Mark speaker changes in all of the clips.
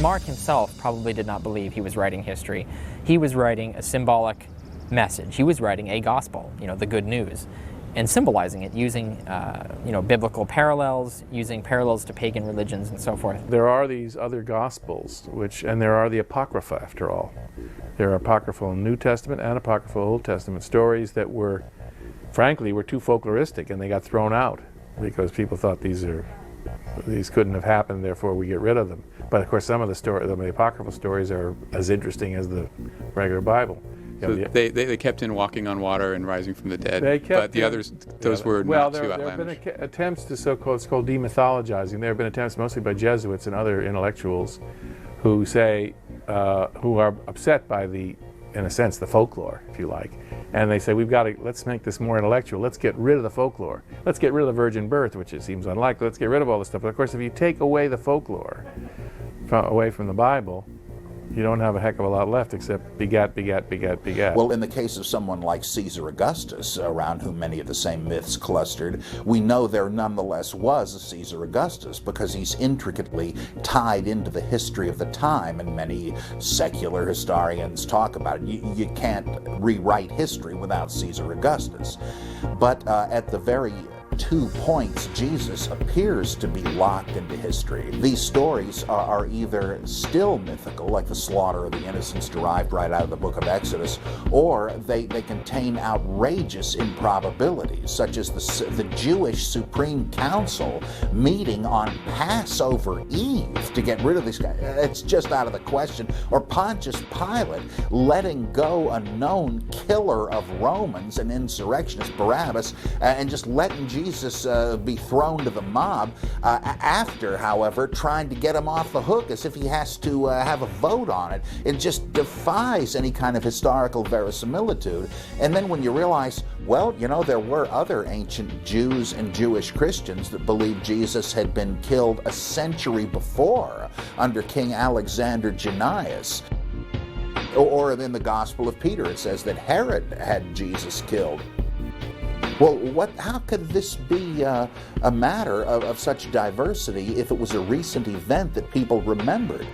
Speaker 1: Mark himself probably did not believe he was writing history. He was writing a symbolic message. He was writing a gospel, the good news, and symbolizing it using, biblical parallels, using parallels to pagan religions and so forth.
Speaker 2: There are these other gospels, and there are the Apocrypha, after all. There are apocryphal New Testament and apocryphal Old Testament stories that frankly, were too folkloristic, and they got thrown out because people thought these couldn't have happened, therefore we get rid of them. But of course, some of the apocryphal stories are as interesting as the regular Bible.
Speaker 3: So they kept in walking on water and rising from the dead, but the others, those were not too outlandish. Well, there have been attempts to it's called demythologizing. There have been attempts mostly by Jesuits and other intellectuals who say, who are upset by in a sense, the folklore, if you like. And they say, let's make this more intellectual. Let's get rid of the folklore. Let's get rid of the virgin birth, which it seems unlikely. Let's get rid of all this stuff. But of course, if you take away the folklore away from the Bible, you don't have a heck of a lot left except begat, begat, begat, begat.
Speaker 4: Well, in the case of someone like Caesar Augustus, around whom many of the same myths clustered, we know there nonetheless was a Caesar Augustus because he's intricately tied into the history of the time, and many secular historians talk about it. You can't rewrite history without Caesar Augustus. But at the very 2 points, Jesus appears to be locked into history. These stories are either still mythical, like the slaughter of the innocents derived right out of the book of Exodus, or they contain outrageous improbabilities, such as the Jewish Supreme Council meeting on Passover Eve to get rid of these guys. It's just out of the question. Or Pontius Pilate letting go a known killer of Romans, an insurrectionist, Barabbas, and just letting Jesus be thrown to the mob after, however, trying to get him off the hook as if he has to have a vote on it. It just defies any kind of historical verisimilitude. And then when you realize, well, there were other ancient Jews and Jewish Christians that believed Jesus had been killed a century before under King Alexander Jannaeus. Or in the Gospel of Peter, it says that Herod had Jesus killed. Well, how could this be a matter of such diversity if it was a recent event that people remembered?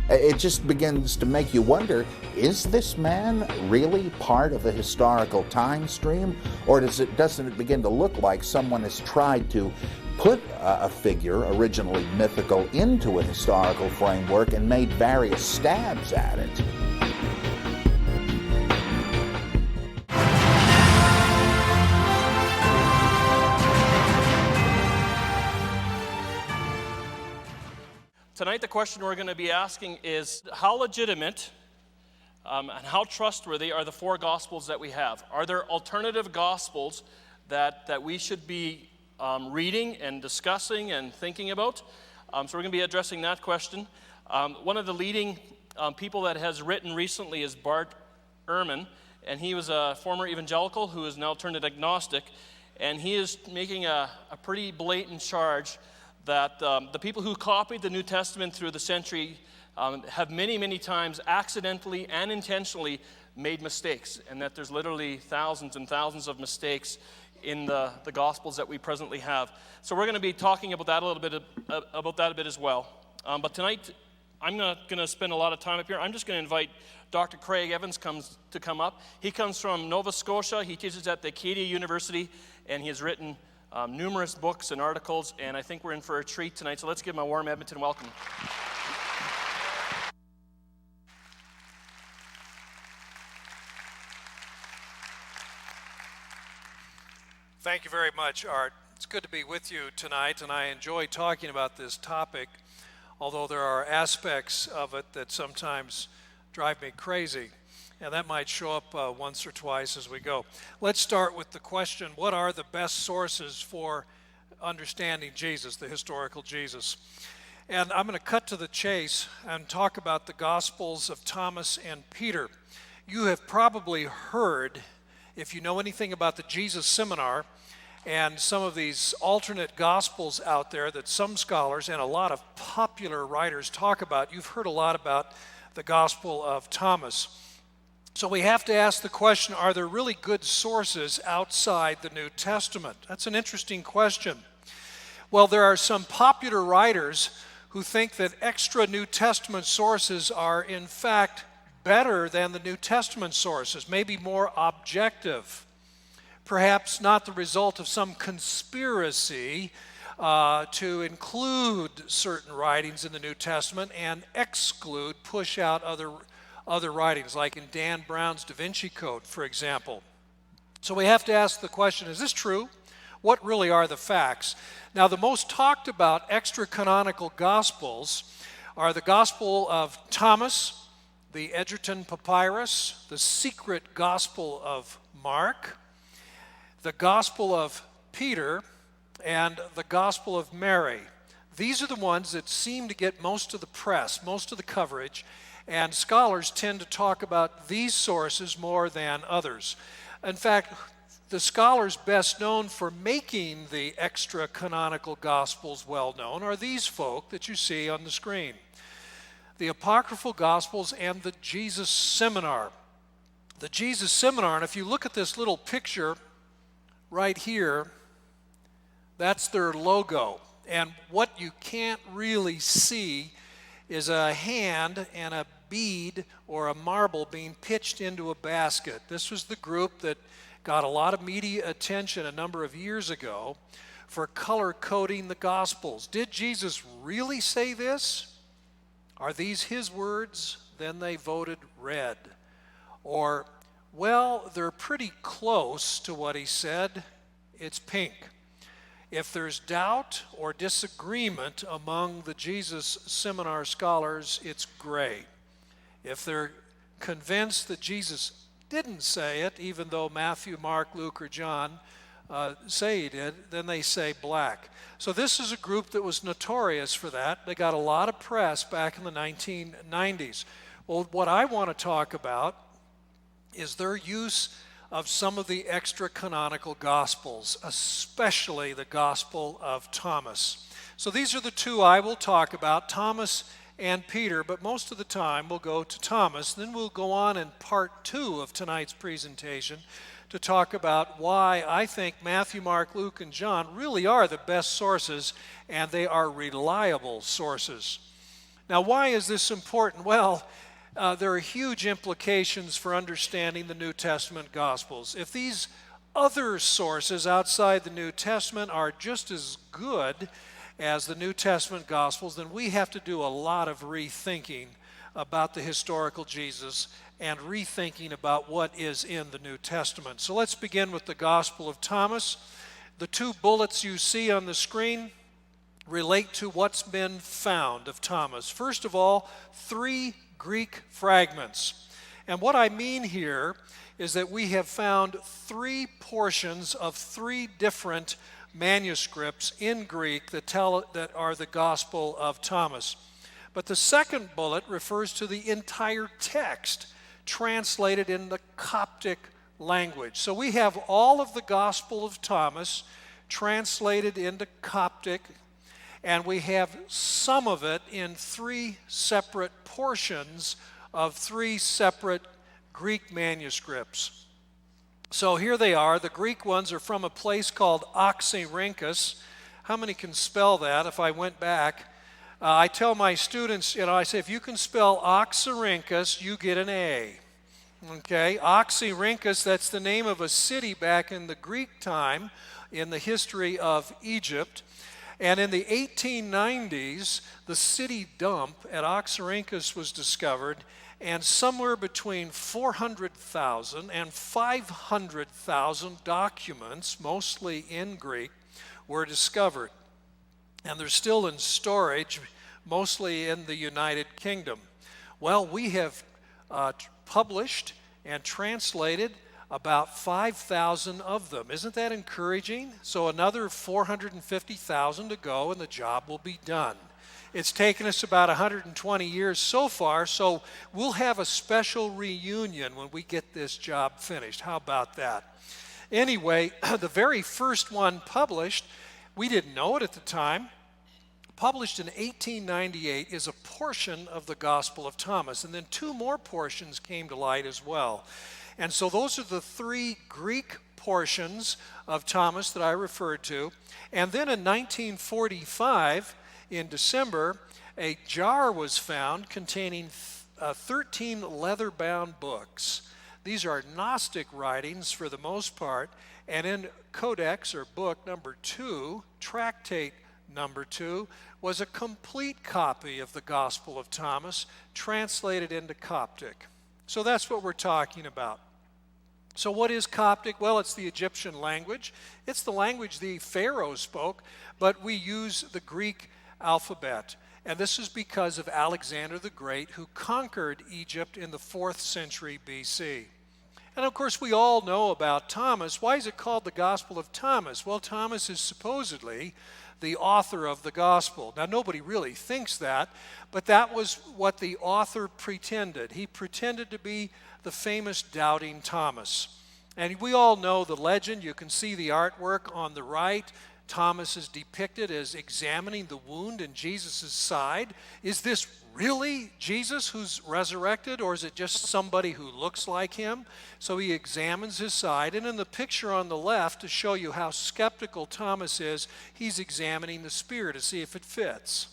Speaker 4: It just begins to make you wonder, is this man really part of a historical time stream? Or doesn't it begin to look like someone has tried to put a figure, originally mythical, into a historical framework and made various stabs at it?
Speaker 5: Tonight, the question we're going to be asking is, how legitimate and how trustworthy are the 4 Gospels that we have? Are there alternative Gospels that we should be reading and discussing and thinking about? So we're going to be addressing that question. One of the leading people that has written recently is Bart Ehrman, and he was a former evangelical who has now turned agnostic, and he is making a pretty blatant charge that the people who copied the New Testament through the century have many, many times accidentally and intentionally made mistakes, and that there's literally thousands and thousands of mistakes in the Gospels that we presently have. So we're going to be talking about that a bit as well. But tonight, I'm not going to spend a lot of time up here. I'm just going to invite Dr. Craig Evans to come up. He comes from Nova Scotia. He teaches at the Acadia University, and he has written numerous books and articles, and I think we're in for a treat tonight, so let's give him a warm Edmonton welcome.
Speaker 6: Thank you very much, Art. It's good to be with you tonight, and I enjoy talking about this topic, although there are aspects of it that sometimes drive me crazy. And that might show up once or twice as we go. Let's start with the question, what are the best sources for understanding Jesus, the historical Jesus? And I'm going to cut to the chase and talk about the Gospels of Thomas and Peter. You have probably heard, if you know anything about the Jesus Seminar and some of these alternate Gospels out there that some scholars and a lot of popular writers talk about, you've heard a lot about the Gospel of Thomas. So we have to ask the question, are there really good sources outside the New Testament? That's an interesting question. Well, there are some popular writers who think that extra New Testament sources are in fact better than the New Testament sources, maybe more objective, perhaps not the result of some conspiracy to include certain writings in the New Testament and exclude, push out other writings, like in Dan Brown's Da Vinci Code, for example. So we have to ask the question, is this true? What really are the facts? Now, the most talked about extra-canonical Gospels are the Gospel of Thomas, the Egerton Papyrus, the secret Gospel of Mark, the Gospel of Peter, and the Gospel of Mary. These are the ones that seem to get most of the press, most of the coverage, and scholars tend to talk about these sources more than others. In fact, the scholars best known for making the extra-canonical Gospels well known are these folk that you see on the screen. The Apocryphal Gospels and the Jesus Seminar. The Jesus Seminar, and if you look at this little picture right here, that's their logo. And what you can't really see is a hand and a bead or a marble being pitched into a basket. This was the group that got a lot of media attention a number of years ago for color coding the Gospels. Did Jesus really say this? Are these his words? Then they voted red. Or, well, they're pretty close to what he said. It's pink. If there's doubt or disagreement among the Jesus Seminar scholars, it's gray. If they're convinced that Jesus didn't say it, even though Matthew, Mark, Luke, or John say he did, then they say black. So this is a group that was notorious for that. They got a lot of press back in the 1990s. Well, what I want to talk about is their use of some of the extra-canonical Gospels, especially the Gospel of Thomas. So these are the two I will talk about, Thomas and Peter, but most of the time we'll go to Thomas. Then we'll go on in part 2 of tonight's presentation to talk about why I think Matthew, Mark, Luke, and John really are the best sources, and they are reliable sources. Now, why is this important? Well, there are huge implications for understanding the New Testament Gospels. If these other sources outside the New Testament are just as good as the New Testament Gospels, then we have to do a lot of rethinking about the historical Jesus and rethinking about what is in the New Testament. So let's begin with the Gospel of Thomas. The two bullets you see on the screen relate to what's been found of Thomas. First of all, 3 Greek fragments. And what I mean here is that we have found 3 portions of 3 different manuscripts in Greek that are the Gospel of Thomas. But the second bullet refers to the entire text translated in the Coptic language. So we have all of the Gospel of Thomas translated into Coptic, and we have some of it in 3 separate portions of 3 separate Greek manuscripts. So here they are. The Greek ones are from a place called Oxyrhynchus. How many can spell that? If I went back, I tell my students, I say, if you can spell Oxyrhynchus, you get an A. Okay, Oxyrhynchus, that's the name of a city back in the Greek time in the history of Egypt. And in the 1890s, the city dump at Oxyrhynchus was discovered, and somewhere between 400,000 and 500,000 documents, mostly in Greek, were discovered. And they're still in storage, mostly in the United Kingdom. Well, we have published and translated about 5,000 of them. Isn't that encouraging? So another 450,000 to go and the job will be done. It's taken us about 120 years so far, so we'll have a special reunion when we get this job finished. How about that? Anyway, the very first one published, we didn't know it at the time, published in 1898 is a portion of the Gospel of Thomas, and then 2 more portions came to light as well. And so those are the 3 Greek portions of Thomas that I referred to. And then in 1945, in December, a jar was found containing 13 leather-bound books. These are Gnostic writings for the most part, and in Codex, or book number 2, Tractate number 2, was a complete copy of the Gospel of Thomas, translated into Coptic. So that's what we're talking about. So what is Coptic? Well, it's the Egyptian language. It's the language the Pharaoh spoke, but we use the Greek alphabet. And this is because of Alexander the Great, who conquered Egypt in the 4th century BC. And of course, we all know about Thomas. Why is it called the Gospel of Thomas? Well, Thomas is supposedly the author of the Gospel. Now, nobody really thinks that, but that was what the author pretended. He pretended to be the famous Doubting Thomas. And we all know the legend. You can see the artwork on the right. Thomas is depicted as examining the wound in Jesus' side. Is this really Jesus who's resurrected, or is it just somebody who looks like him? So he examines his side, and in the picture on the left, to show you how skeptical Thomas is, he's examining the spear to see if it fits.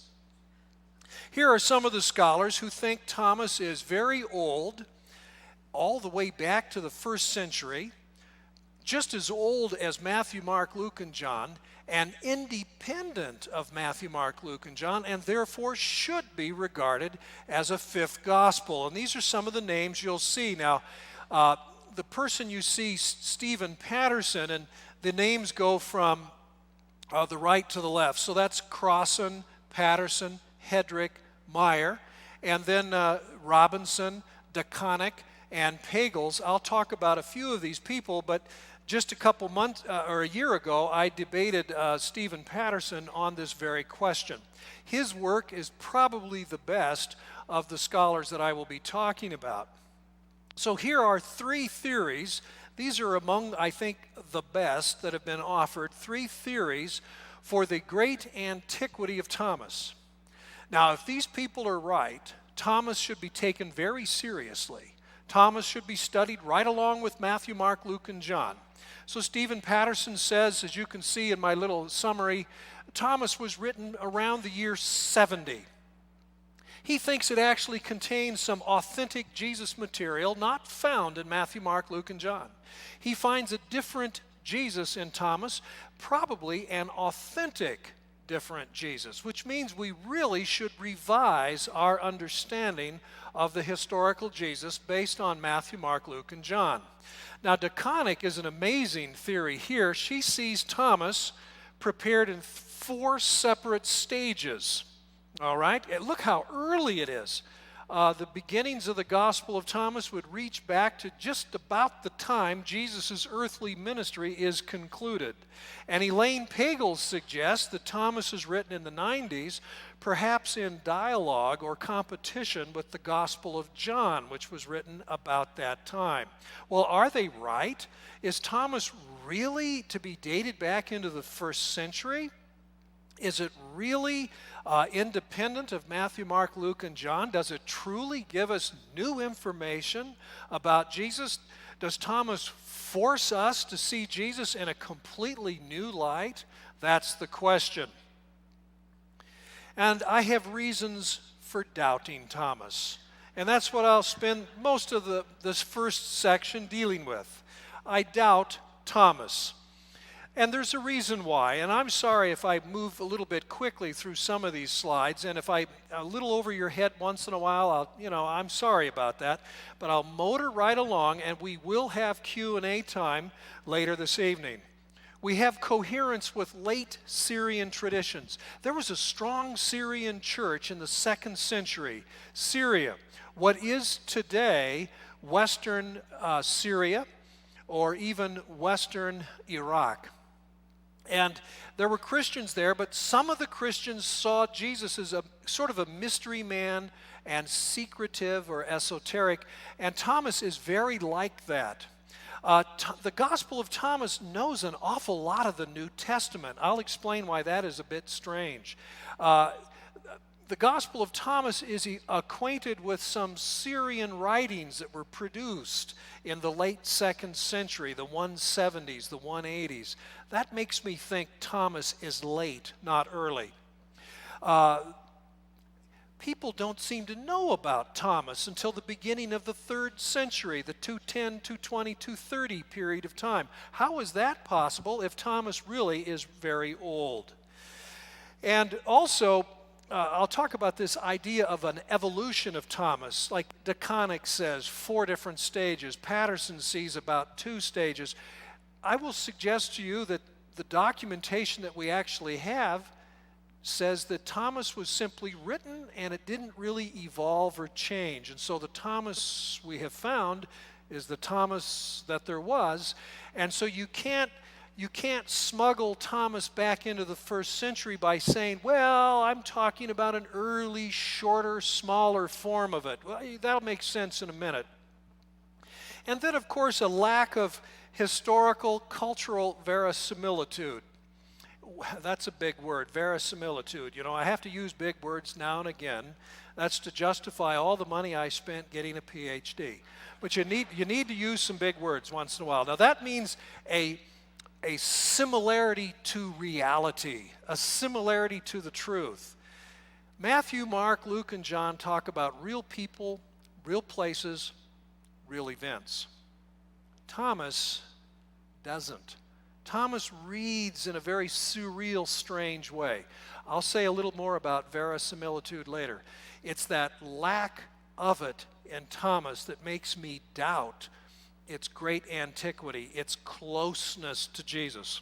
Speaker 6: Here are some of the scholars who think Thomas is very old, all the way back to the 1st century, just as old as Matthew, Mark, Luke, and John, and independent of Matthew, Mark, Luke, and John, and therefore should be regarded as a 5th gospel. And these are some of the names you'll see. Now, the person you see, Stephen Patterson, and the names go from the right to the left. So that's Crossan, Patterson, Hedrick, Meyer, and then Robinson, DeConnick, and Pagels. I'll talk about a few of these people, but just a couple months or a year ago, I debated Stephen Patterson on this very question. His work is probably the best of the scholars that I will be talking about. So here are 3 theories. These are among, I think, the best that have been offered. 3 theories for the great antiquity of Thomas. Now, if these people are right, Thomas should be taken very seriously. Thomas should be studied right along with Matthew, Mark, Luke, and John. So Stephen Patterson says, as you can see in my little summary, Thomas was written around the year 70. He thinks it actually contains some authentic Jesus material not found in Matthew, Mark, Luke, and John. He finds a different Jesus in Thomas, probably an authentic different Jesus, which means we really should revise our understanding of the historical Jesus based on Matthew, Mark, Luke, and John. Now, DeConnick is an amazing theory here. She sees Thomas prepared in 4 separate stages. All right? And look how early it is. The beginnings of the Gospel of Thomas would reach back to just about the time Jesus' earthly ministry is concluded. And Elaine Pagels suggests that Thomas is written in the 90s, perhaps in dialogue or competition with the Gospel of John, which was written about that time. Well, are they right? Is Thomas really to be dated back into the 1st century? Is it really independent of Matthew, Mark, Luke, and John? Does it truly give us new information about Jesus? Does Thomas force us to see Jesus in a completely new light? That's the question. And I have reasons for doubting Thomas. And that's what I'll spend most of this first section dealing with. I doubt Thomas. And there's a reason why, and I'm sorry if I move a little bit quickly through some of these slides, and if I'm a little over your head once in a while, I'm sorry about that, but I'll motor right along, and we will have Q&A time later this evening. We have coherence with late Syrian traditions. There was a strong Syrian church in the 2nd century. Syria, what is today Western Syria, or even Western Iraq. And there were Christians there, but some of the Christians saw Jesus as a sort of a mystery man and secretive or esoteric, and Thomas is very like that. The Gospel of Thomas knows an awful lot of the New Testament. I'll explain why that is a bit strange. The Gospel of Thomas is acquainted with some Syrian writings that were produced in the late 2nd century, the 170s, the 180s. That makes me think Thomas is late, not early. people don't seem to know about Thomas until the beginning of the 3rd century, the 210, 220, 230 period of time. How is that possible if Thomas really is very old? And also, I'll talk about this idea of an evolution of Thomas. Like DeConnick says, 4 different stages. Patterson sees about 2 stages. I will suggest to you that the documentation that we actually have says that Thomas was simply written and it didn't really evolve or change. And so the Thomas we have found is the Thomas that there was. And so you can't smuggle Thomas back into the 1st century by saying, well, I'm talking about an early, shorter, smaller form of it. Well, that'll make sense in a minute. And then, of course, a lack of historical, cultural verisimilitude. That's a big word, verisimilitude. You know, I have to use big words now and again. That's to justify all the money I spent getting a PhD. But you need to use some big words once in a while. Now, that means a similarity to reality, a similarity to the truth. Matthew, Mark, Luke, and John talk about real people, real places, real events. Thomas doesn't. Thomas reads in a very surreal, strange way. I'll say a little more about verisimilitude later. It's that lack of it in Thomas that makes me doubt its great antiquity, its closeness to Jesus.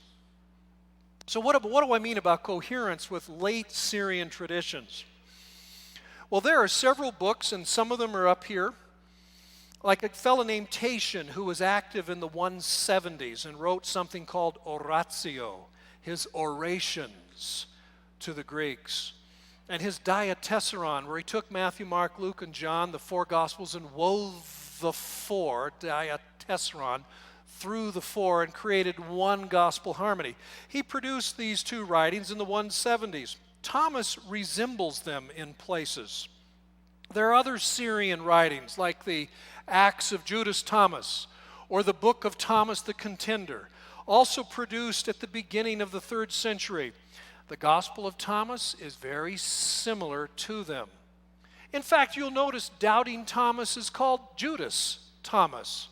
Speaker 6: So what do I mean about coherence with late Syrian traditions? Well, there are several books, and some of them are up here. Like a fellow named Tatian, who was active in the 170s and wrote something called Oratio, his orations to the Greeks. And his Diatessaron, where he took Matthew, Mark, Luke, and John, the 4 Gospels, and wove the 4, Diatessaron, through the 4 and created one gospel harmony. He produced these 2 writings in the 170s. Thomas resembles them in places. There are other Syrian writings, like the Acts of Judas Thomas, or the Book of Thomas the Contender, also produced at the beginning of the 3rd century. The Gospel of Thomas is very similar to them. In fact, you'll notice Doubting Thomas is called Judas Thomas.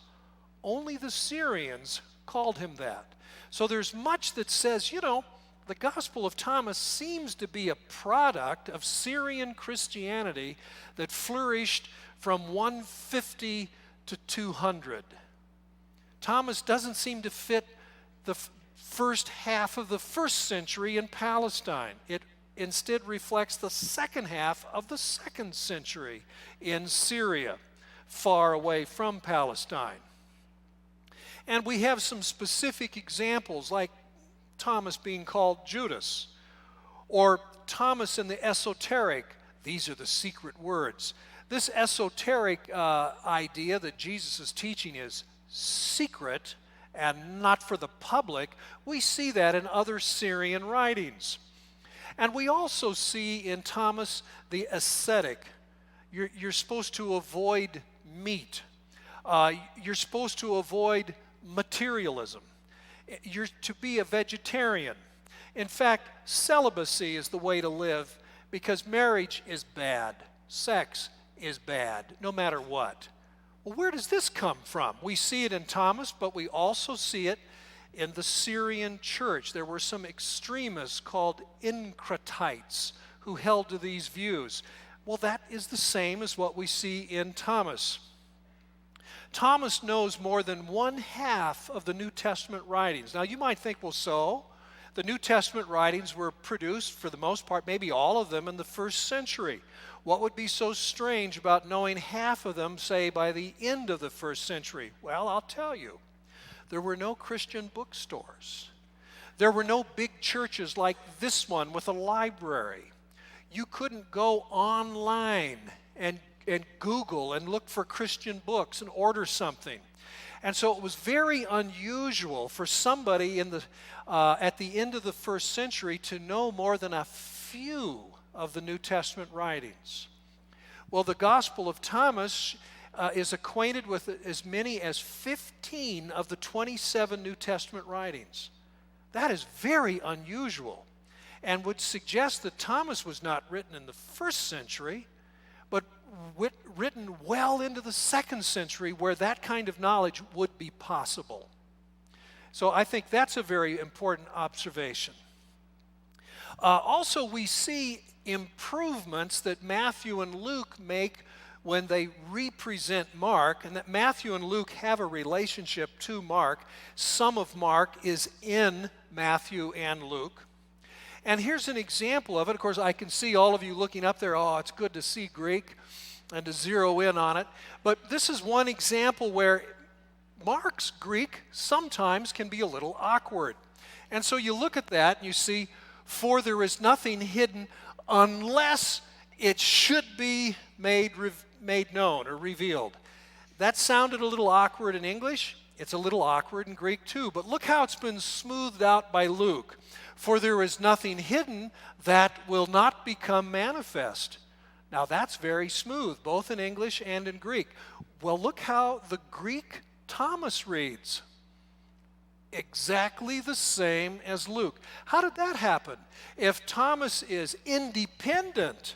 Speaker 6: Only the Syrians called him that. So there's much that says, you know, the Gospel of Thomas seems to be a product of Syrian Christianity that flourished from 150 to 200. Thomas doesn't seem to fit the first half of the 1st century in Palestine. It instead reflects the second half of the 2nd century in Syria, far away from Palestine. And we have some specific examples, like Thomas being called Judas, or Thomas in the esoteric. These are the secret words. This esoteric idea that Jesus is teaching is secret and not for the public. We see that in other Syrian writings. And we also see in Thomas the ascetic. You're supposed to avoid meat. You're supposed to avoid materialism. You're to be a vegetarian. In fact, celibacy is the way to live because marriage is bad. Sex is bad, no matter what. Well, where does this come from? We see it in Thomas, but we also see it in the Syrian church. There were some extremists called Encratites who held to these views. Well, that is the same as what we see in Thomas. Thomas knows more than 1/2 of the New Testament writings. Now, you might think, well, so? The New Testament writings were produced, for the most part, maybe all of them, in the 1st century. What would be so strange about knowing half of them, say, by the end of the 1st century? Well, I'll tell you. There were no Christian bookstores. There were no big churches like this one with a library. You couldn't go online and Google and look for Christian books and order something. And so it was very unusual for somebody at the end of the 1st century to know more than a few of the New Testament writings. Well, the Gospel of Thomas is acquainted with as many as 15 of the 27 New Testament writings. That is very unusual and would suggest that Thomas was not written in the 1st century, written well into the 2nd century where that kind of knowledge would be possible. So I think that's a very important observation. Also, we see improvements that Matthew and Luke make when they represent Mark, and that Matthew and Luke have a relationship to Mark. Some of Mark is in Matthew and Luke. And here's an example of it. Of course, I can see all of you looking up there, oh, it's good to see Greek and to zero in on it. But this is one example where Mark's Greek sometimes can be a little awkward. And so you look at that and you see, for there is nothing hidden unless it should be made known or revealed. That sounded a little awkward in English. It's a little awkward in Greek too. But look how it's been smoothed out by Luke. For there is nothing hidden that will not become manifest. Now that's very smooth, both in English and in Greek. Well, look how the Greek Thomas reads. Exactly the same as Luke. How did that happen? If Thomas is independent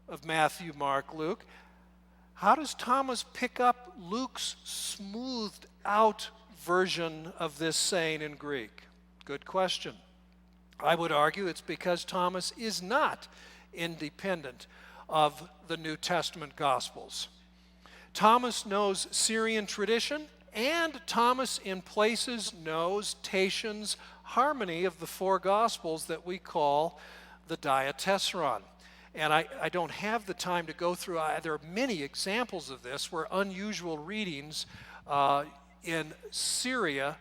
Speaker 6: of Matthew, Mark, Luke, how does Thomas pick up Luke's smoothed out version of this saying in Greek? Good question. I would argue it's because Thomas is not independent of the New Testament Gospels. Thomas knows Syrian tradition, and Thomas in places knows Tatian's harmony of the 4 Gospels that we call the Diatessaron. And I don't have the time to go through, there are many examples of this where unusual readings in Syria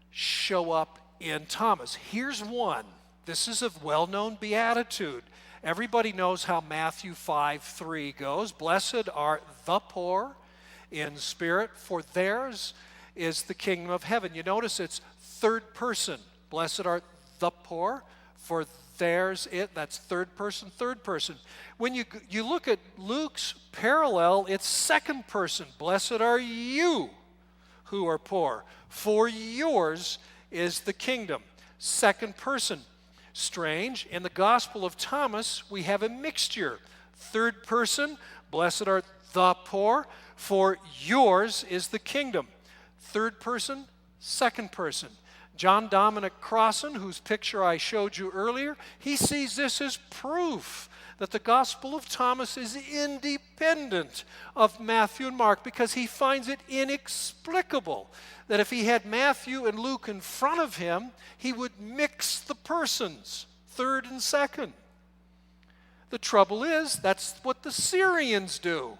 Speaker 6: show up in Thomas. Here's one. This is a well-known beatitude. Everybody knows how Matthew 5:3 goes. Blessed are the poor in spirit, for theirs is the kingdom of heaven. You notice it's 3rd person. Blessed are the poor, for theirs it. That's 3rd person, 3rd person. When you look at Luke's parallel, it's 2nd person. Blessed are you who are poor, for yours is the kingdom. 2nd person. Strange. In the Gospel of Thomas, we have a mixture. 3rd person, blessed are the poor, for yours is the kingdom. 3rd person, 2nd person. John Dominic Crossan, whose picture I showed you earlier, he sees this as proof that the Gospel of Thomas is independent of Matthew and Mark, because he finds it inexplicable that if he had Matthew and Luke in front of him, he would mix the persons, 3rd and 2nd. The trouble is, that's what the Syrians do.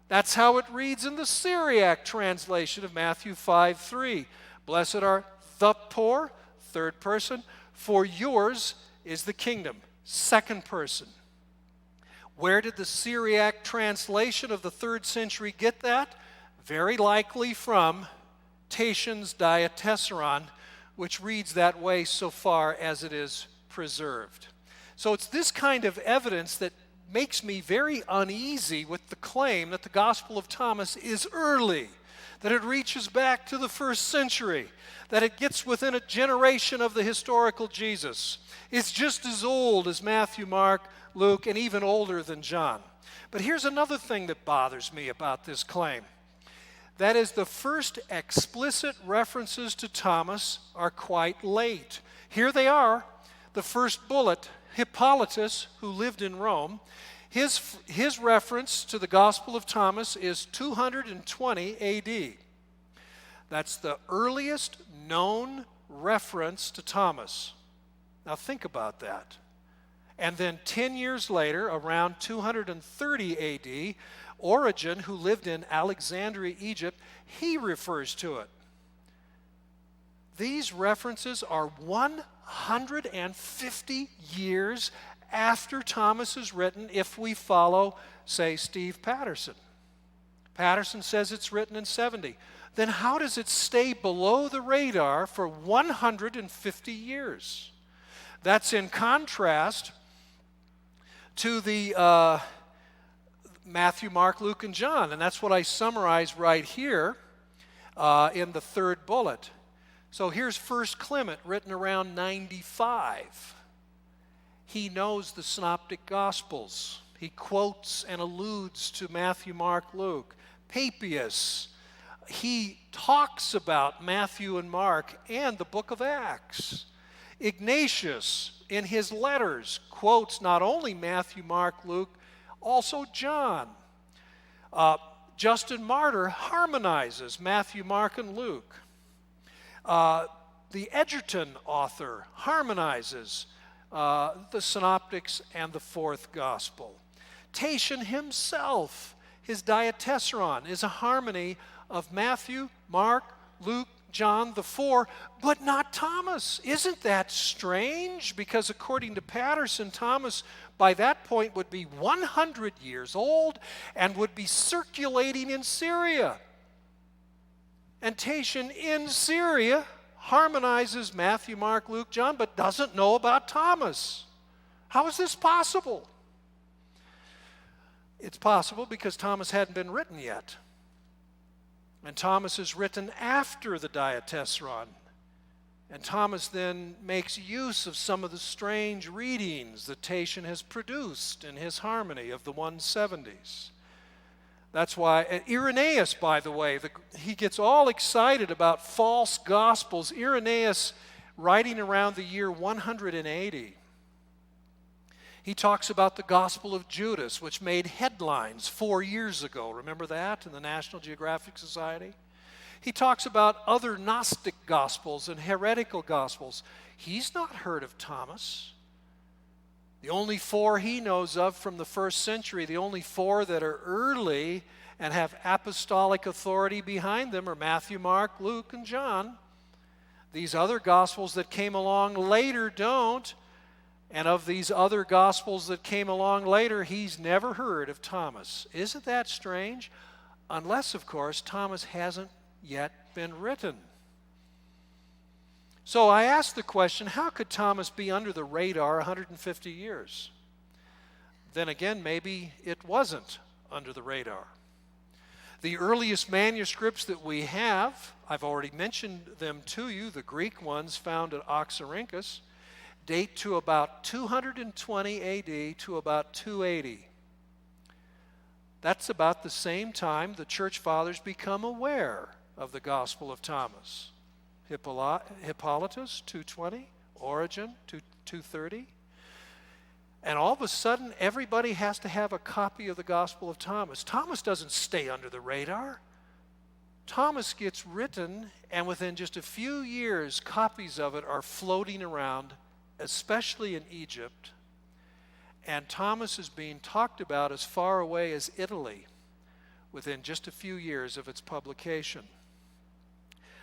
Speaker 6: That's how it reads in the Syriac translation of Matthew 5:3. Blessed are the poor, 3rd person, for yours is the kingdom, 2nd person. Where did the Syriac translation of the 3rd century get that? Very likely from Tatian's Diatessaron, which reads that way so far as it is preserved. So it's this kind of evidence that makes me very uneasy with the claim that the Gospel of Thomas is early, that it reaches back to the 1st century, that it gets within a generation of the historical Jesus. It's just as old as Matthew, Mark, Luke, and even older than John. But here's another thing that bothers me about this claim. That is, the first explicit references to Thomas are quite late. Here they are, the first bullet, Hippolytus, who lived in Rome. His reference to the Gospel of Thomas is 220 AD. That's the earliest known reference to Thomas. Now think about that. And then 10 years later, around 230 AD, Origen, who lived in Alexandria, Egypt, he refers to it. These references are 150 years after Thomas is written, if we follow, say, Steve Patterson. Patterson says it's written in 70. Then how does it stay below the radar for 150 years? That's in contrast to the Matthew, Mark, Luke, and John. And that's what I summarize right here in the 3rd bullet. So here's 1 Clement, written around 95. He knows the Synoptic Gospels. He quotes and alludes to Matthew, Mark, Luke. Papias, he talks about Matthew and Mark and the book of Acts. Ignatius, in his letters, quotes not only Matthew, Mark, Luke, also John. Justin Martyr harmonizes Matthew, Mark, and Luke. The Edgerton author harmonizes the Synoptics and the fourth Gospel. Tatian himself, his Diatessaron, is a harmony of Matthew, Mark, Luke, John, the four, but not Thomas. Isn't that strange? Because according to Patterson, Thomas by that point would be 100 years old and would be circulating in Syria. And Tatian in Syria harmonizes Matthew, Mark, Luke, John, but doesn't know about Thomas. How is this possible? It's possible because Thomas hadn't been written yet. And Thomas is written after the Diatessaron. And Thomas then makes use of some of the strange readings that Tatian has produced in his harmony of the 170s. That's why Irenaeus, by the way, he gets all excited about false gospels. Irenaeus, writing around the year 180, he talks about the Gospel of Judas, which made headlines 4 years ago. Remember that in the National Geographic Society? He talks about other Gnostic Gospels and heretical Gospels. He's not heard of Thomas. The only four he knows of from the first century, the only four that are early and have apostolic authority behind them are Matthew, Mark, Luke, and John. These other Gospels that came along later don't. And of these other Gospels that came along later, he's never heard of Thomas. Isn't that strange? Unless, of course, Thomas hasn't yet been written. So I asked the question, how could Thomas be under the radar 150 years? Then again, maybe it wasn't under the radar. The earliest manuscripts that we have, I've already mentioned them to you, the Greek ones found at Oxyrhynchus, date to about 220 AD to about 280. That's about the same time the church fathers become aware of the Gospel of Thomas. Hippolytus, 220, Origen, 230. And all of a sudden, everybody has to have a copy of the Gospel of Thomas. Thomas doesn't stay under the radar. Thomas gets written, and within just a few years, copies of it are floating around, especially in Egypt. And Thomas is being talked about as far away as Italy within just a few years of its publication.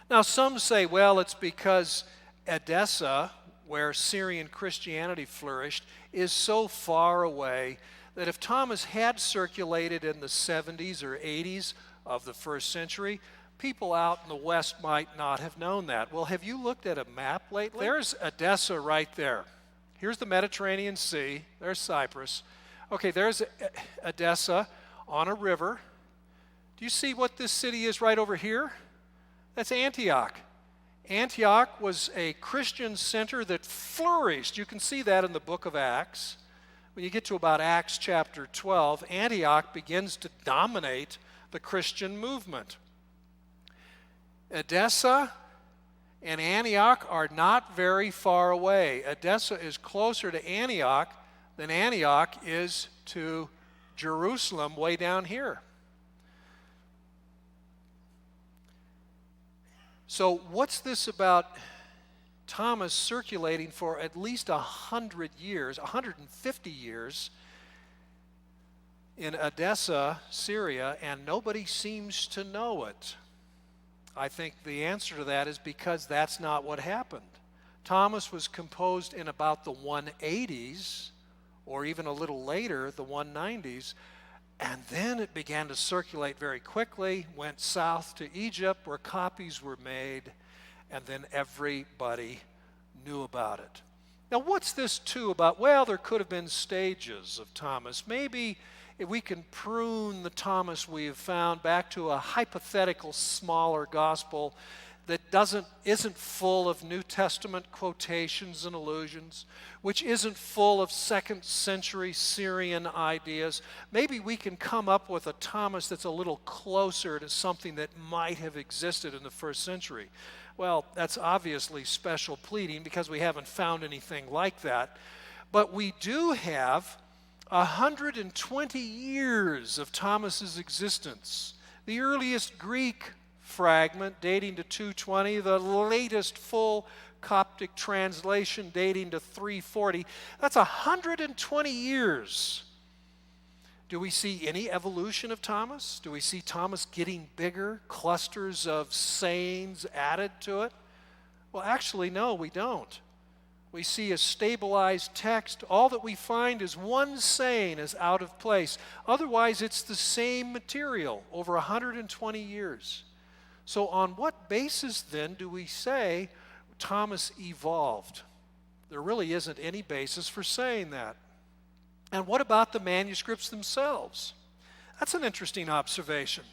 Speaker 6: Now, some say, well, it's because Edessa, where Syrian Christianity flourished, is so far away that if Thomas had circulated in the 70s or 80s of the first century, people out in the West might not have known that. Well, have you looked at a map lately? There's Edessa right there. Here's the Mediterranean Sea. There's Cyprus. Okay, there's Edessa on a river. Do you see what this city is right over here? That's Antioch. Antioch was a Christian center that flourished. You can see that in the book of Acts. When you get to about Acts chapter 12, Antioch begins to dominate the Christian movement. Edessa and Antioch are not very far away. Edessa is closer to Antioch than Antioch is to Jerusalem way down here. So what's this about Thomas circulating for at least 100 years, 150 years in Edessa, Syria, and nobody seems to know it? I think the answer to that is because that's not what happened. Thomas was composed in about the 180s, or even a little later, the 190s, and then it began to circulate very quickly, went south to Egypt where copies were made, and then everybody knew about it. Now, what's this too about? Well, there could have been stages of Thomas. Maybe if we can prune the Thomas we have found back to a hypothetical smaller gospel that isn't full of New Testament quotations and allusions, which isn't full of second century Syrian ideas. Maybe we can come up with a Thomas that's a little closer to something that might have existed in the first century. Well, that's obviously special pleading because we haven't found anything like that. But we do have 120 years of Thomas's existence. The earliest Greek fragment dating to 220, the latest full Coptic translation dating to 340. That's 120 years. Do we see any evolution of Thomas? Do we see Thomas getting bigger, clusters of sayings added to it? Well, actually, no, we don't. We see a stabilized text. All that we find is one saying is out of place. Otherwise, it's the same material over 120 years. So on what basis, then, do we say Thomas evolved? There really isn't any basis for saying that. And what about the manuscripts themselves? That's an interesting observation.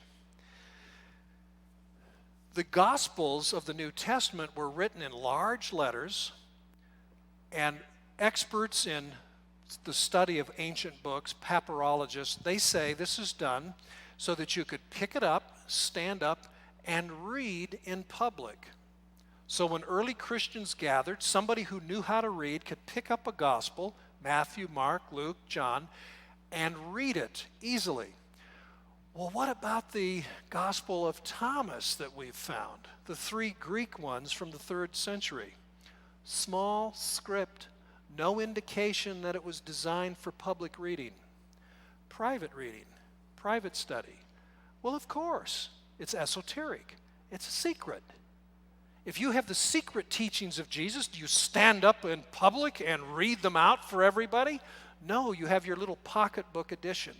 Speaker 6: The Gospels of the New Testament were written in large letters, and experts in the study of ancient books, papyrologists, they say this is done so that you could pick it up, stand up, and read in public. So when early Christians gathered, somebody who knew how to read could pick up a gospel, Matthew, Mark, Luke, John, and read it easily. Well, what about the Gospel of Thomas that we've found? The 3 Greek ones from the 3rd century. Small script, no indication that it was designed for public reading. Private reading, private study. Well, of course, it's esoteric. It's a secret. If you have the secret teachings of Jesus, do you stand up in public and read them out for everybody? No, you have your little pocketbook edition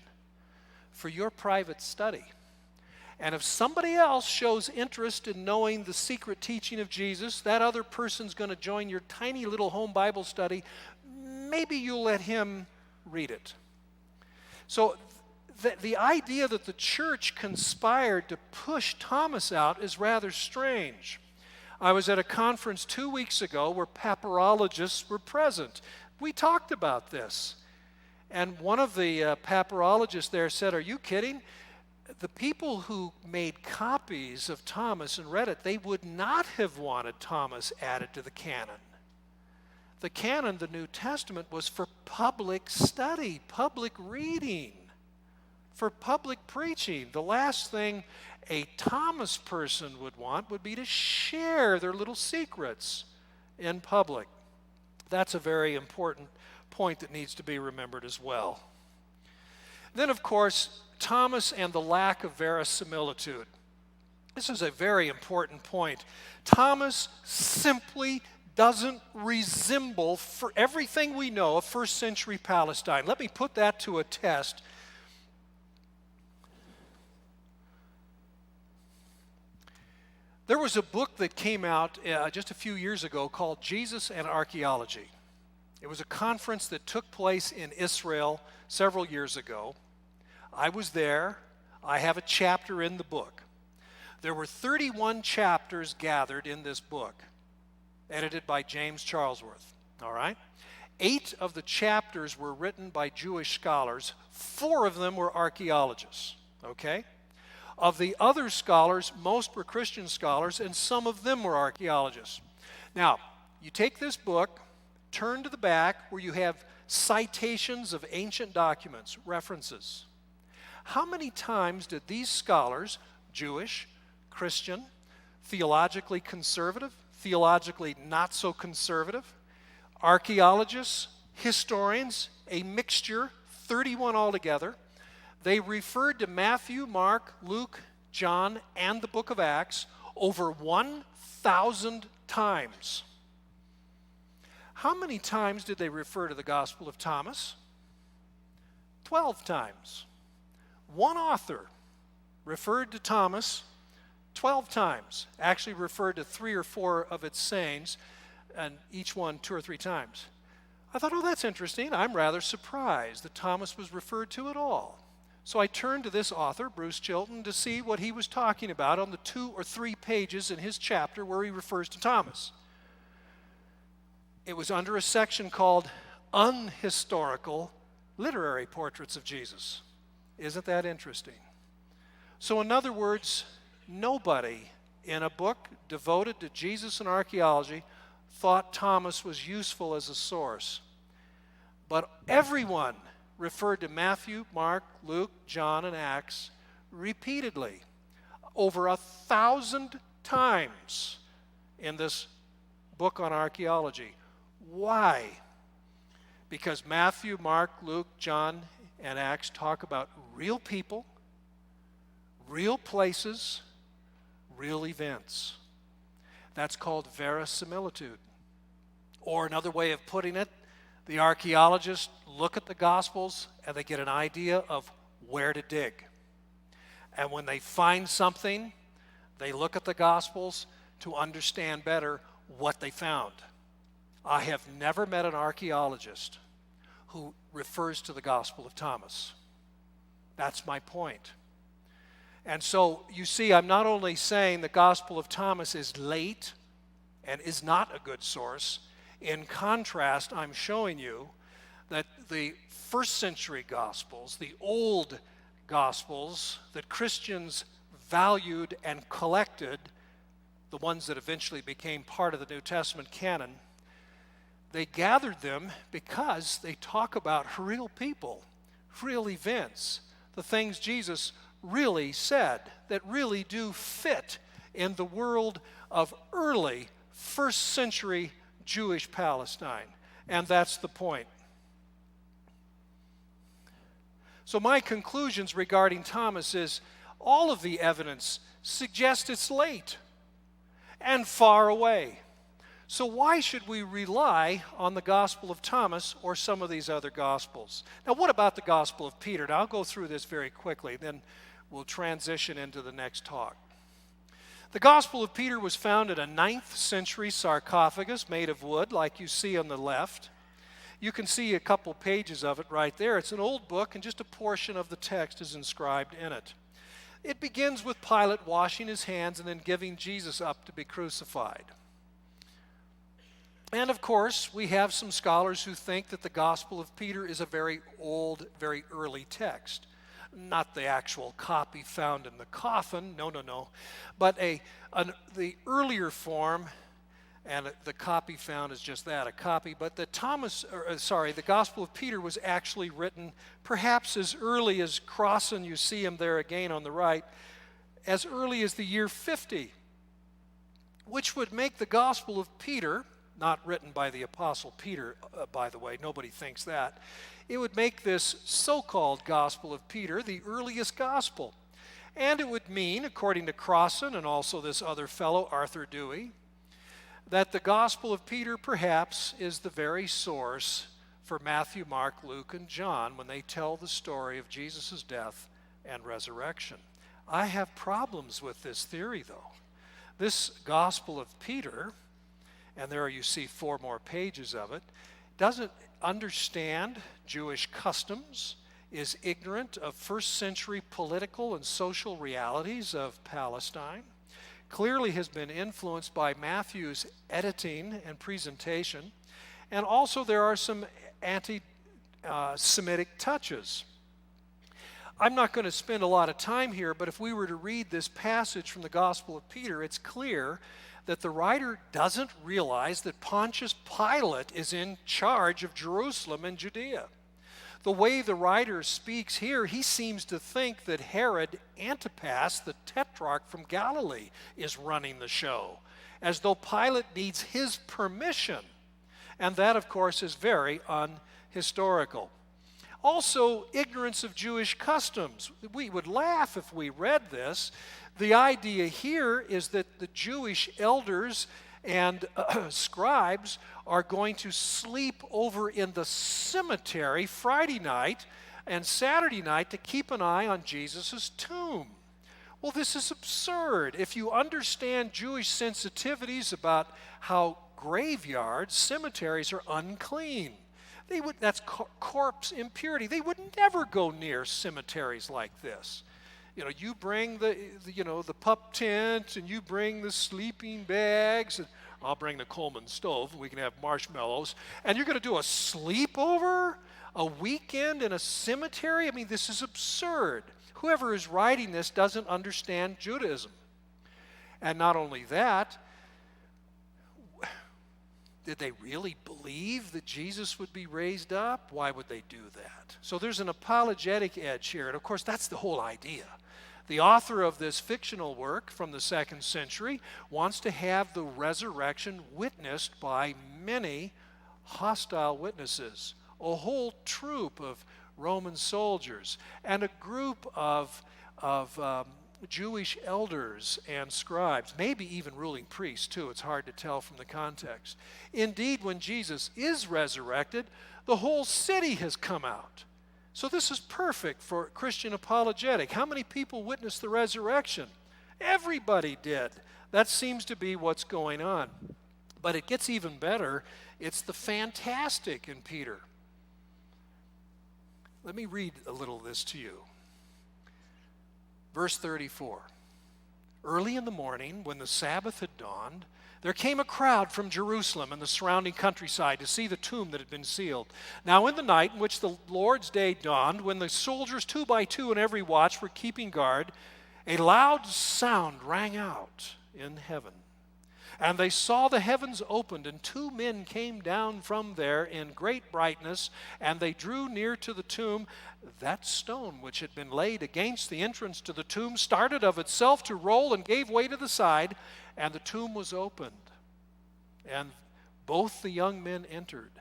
Speaker 6: for your private study. And if somebody else shows interest in knowing the secret teaching of Jesus, that other person's going to join your tiny little home Bible study. Maybe you'll let him read it. So the idea that the church conspired to push Thomas out is rather strange. I was at a conference 2 weeks ago where papyrologists were present. We talked about this. And one of the papyrologists there said, "Are you kidding? The people who made copies of Thomas and read it, they would not have wanted Thomas added to the canon. The canon, the New Testament, was for public study, public reading, for public preaching. The last thing a Thomas person would want would be to share their little secrets in public." That's a very important point that needs to be remembered as well. Then, of course, Thomas and the lack of verisimilitude. This is a very important point. Thomas simply doesn't resemble, for everything we know of first century Palestine. Let me put that to a test. There was a book that came out just a few years ago called Jesus and Archaeology. It was a conference that took place in Israel several years ago. I was there. I have a chapter in the book. There were 31 chapters gathered in this book, edited by James Charlesworth. All right? 8 of the chapters were written by Jewish scholars. 4 of them were archaeologists. Okay? Of the other scholars, most were Christian scholars, and some of them were archaeologists. Now, you take this book, turn to the back where you have citations of ancient documents, references. How many times did these scholars, Jewish, Christian, theologically conservative, theologically not so conservative, archaeologists, historians, a mixture, 31 altogether, they referred to Matthew, Mark, Luke, John, and the book of Acts over 1,000 times. How many times did they refer to the Gospel of Thomas? 12 times. One author referred to Thomas 12 times, actually referred to 3 or 4 of its sayings, and each one 2 or 3 times. I thought, oh, that's interesting. I'm rather surprised that Thomas was referred to at all. So I turned to this author, Bruce Chilton, to see what he was talking about on the 2 or 3 pages in his chapter where he refers to Thomas. It was under a section called Unhistorical Literary Portraits of Jesus. Isn't that interesting? So in other words, nobody in a book devoted to Jesus and archaeology thought Thomas was useful as a source. But everyone referred to Matthew, Mark, Luke, John, and Acts repeatedly, over 1,000 times in this book on archaeology. Why? Because Matthew, Mark, Luke, John, and Acts talk about real people, real places, real events. That's called verisimilitude. Or another way of putting it, the archaeologists look at the Gospels and they get an idea of where to dig. And when they find something, they look at the Gospels to understand better what they found. I have never met an archaeologist who refers to the Gospel of Thomas. That's my point. And so you see, I'm not only saying the Gospel of Thomas is late and is not a good source. In contrast, I'm showing you that the first century Gospels, the old Gospels that Christians valued and collected, the ones that eventually became part of the New Testament canon, they gathered them because they talk about real people, real events, the things Jesus really said that really do fit in the world of early first century Jewish Palestine. And that's the point. So my conclusions regarding Thomas is all of the evidence suggests it's late and far away. So why should we rely on the Gospel of Thomas or some of these other Gospels? Now, what about the Gospel of Peter? Now, I'll go through this very quickly, then we'll transition into the next talk. The Gospel of Peter was found in a 9th century sarcophagus made of wood, like you see on the left. You can see a couple pages of it right there. It's an old book, and just a portion of the text is inscribed in it. It begins with Pilate washing his hands and then giving Jesus up to be crucified. And of course, we have some scholars who think that the Gospel of Peter is a very old, very early text. Not the actual copy found in the coffin, no, but the earlier form, and the copy found is just that, a copy. But the Gospel of Peter was actually written perhaps as early as Crossan, you see him there again on the right, as early as the year 50, which would make the Gospel of Peter, not written by the Apostle Peter, by the way, nobody thinks that. It would make this so-called Gospel of Peter the earliest gospel. And it would mean, according to Crossan and also this other fellow, Arthur Dewey, that the Gospel of Peter perhaps is the very source for Matthew, Mark, Luke, and John when they tell the story of Jesus' death and resurrection. I have problems with this theory, though. This Gospel of Peter, and there you see 4 more pages of it, doesn't understand Jewish customs, is ignorant of first century political and social realities of Palestine, clearly has been influenced by Matthew's editing and presentation, and also there are some anti-Semitic touches. I'm not going to spend a lot of time here, but if we were to read this passage from the Gospel of Peter, it's clear that the writer doesn't realize that Pontius Pilate is in charge of Jerusalem and Judea. The way the writer speaks here, he seems to think that Herod Antipas, the tetrarch from Galilee, is running the show, as though Pilate needs his permission. And that, of course, is very unhistorical. Also, ignorance of Jewish customs. We would laugh if we read this. The idea here is that the Jewish elders and scribes are going to sleep over in the cemetery Friday night and Saturday night to keep an eye on Jesus' tomb. Well, this is absurd. If you understand Jewish sensitivities about how graveyards, cemeteries are unclean, That's corpse impurity. They would never go near cemeteries like this. You bring the pup tent, and you bring the sleeping bags, and I'll bring the Coleman stove, and we can have marshmallows, and you're going to do a sleepover, a weekend in a cemetery? I mean, this is absurd. Whoever is writing this doesn't understand Judaism. And not only that, did they really believe that Jesus would be raised up? Why would they do that? So there's an apologetic edge here, and of course that's the whole idea. The author of this fictional work from the 2nd century wants to have the resurrection witnessed by many hostile witnesses, a whole troop of Roman soldiers, and a group of Jewish elders and scribes, maybe even ruling priests too. It's hard to tell from the context. Indeed, when Jesus is resurrected, the whole city has come out. So this is perfect for Christian apologetic. How many people witnessed the resurrection? Everybody did. That seems to be what's going on. But it gets even better. It's the fantastic in Peter. Let me read a little of this to you. Verse 34. Early in the morning, when the Sabbath had dawned, there came a crowd from Jerusalem and the surrounding countryside to see the tomb that had been sealed. Now in the night in which the Lord's day dawned, when the soldiers 2 by 2 in every watch were keeping guard, a loud sound rang out in heaven. And they saw the heavens opened, and 2 men came down from there in great brightness, and they drew near to the tomb. That stone which had been laid against the entrance to the tomb started of itself to roll and gave way to the side, and the tomb was opened. And both the young men entered.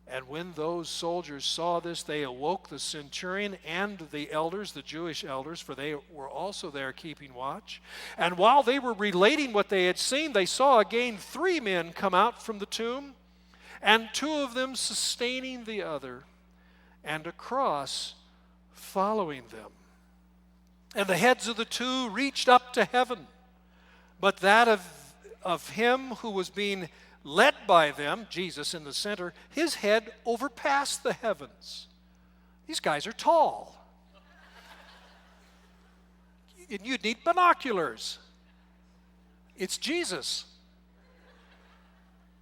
Speaker 6: And when those soldiers saw this, they awoke the centurion and the elders, the Jewish elders, for they were also there keeping watch. And while they were relating what they had seen, they saw again 3 men come out from the tomb, and 2 of them sustaining the other, and a cross following them. And the heads of the 2 reached up to heaven, but that of him who was being led by them, Jesus in the center, his head overpassed the heavens. These guys are tall. You'd need binoculars. It's Jesus.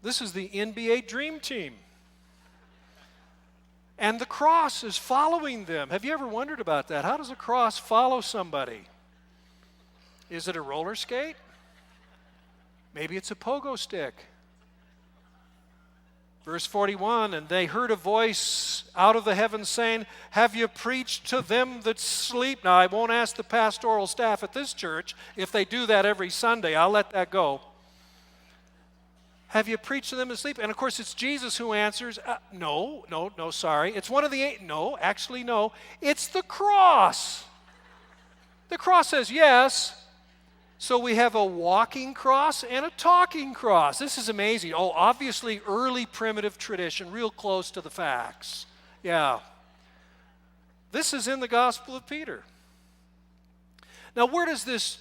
Speaker 6: This is the NBA Dream Team. And the cross is following them. Have you ever wondered about that? How does a cross follow somebody? Is it a roller skate? Maybe it's a pogo stick. Verse 41, and they heard a voice out of the heavens saying, have you preached to them that sleep? Now, I won't ask the pastoral staff at this church if they do that every Sunday. I'll let that go. Have you preached to them that sleep? And of course, it's Jesus who answers, no, sorry. It's one of the 8. No, actually, no. It's the cross. The cross says yes. So we have a walking cross and a talking cross. This is amazing. Oh, obviously early primitive tradition, real close to the facts. Yeah. This is in the Gospel of Peter. Now, where does this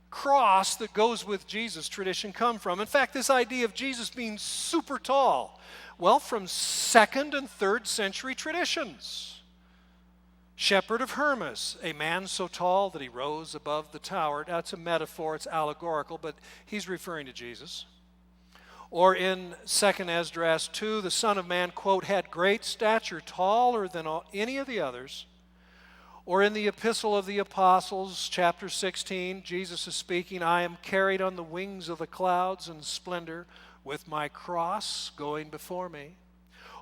Speaker 6: cross that goes with Jesus tradition come from? In fact, this idea of Jesus being super tall. Well, from 2nd and 3rd century traditions. Shepherd of Hermas, a man so tall that he rose above the tower. That's a metaphor, it's allegorical, but he's referring to Jesus. Or in 2nd Esdras 2, the Son of Man, quote, had great stature, taller than any of the others. Or in the Epistle of the Apostles, chapter 16, Jesus is speaking, I am carried on the wings of the clouds in splendor, with my cross going before me.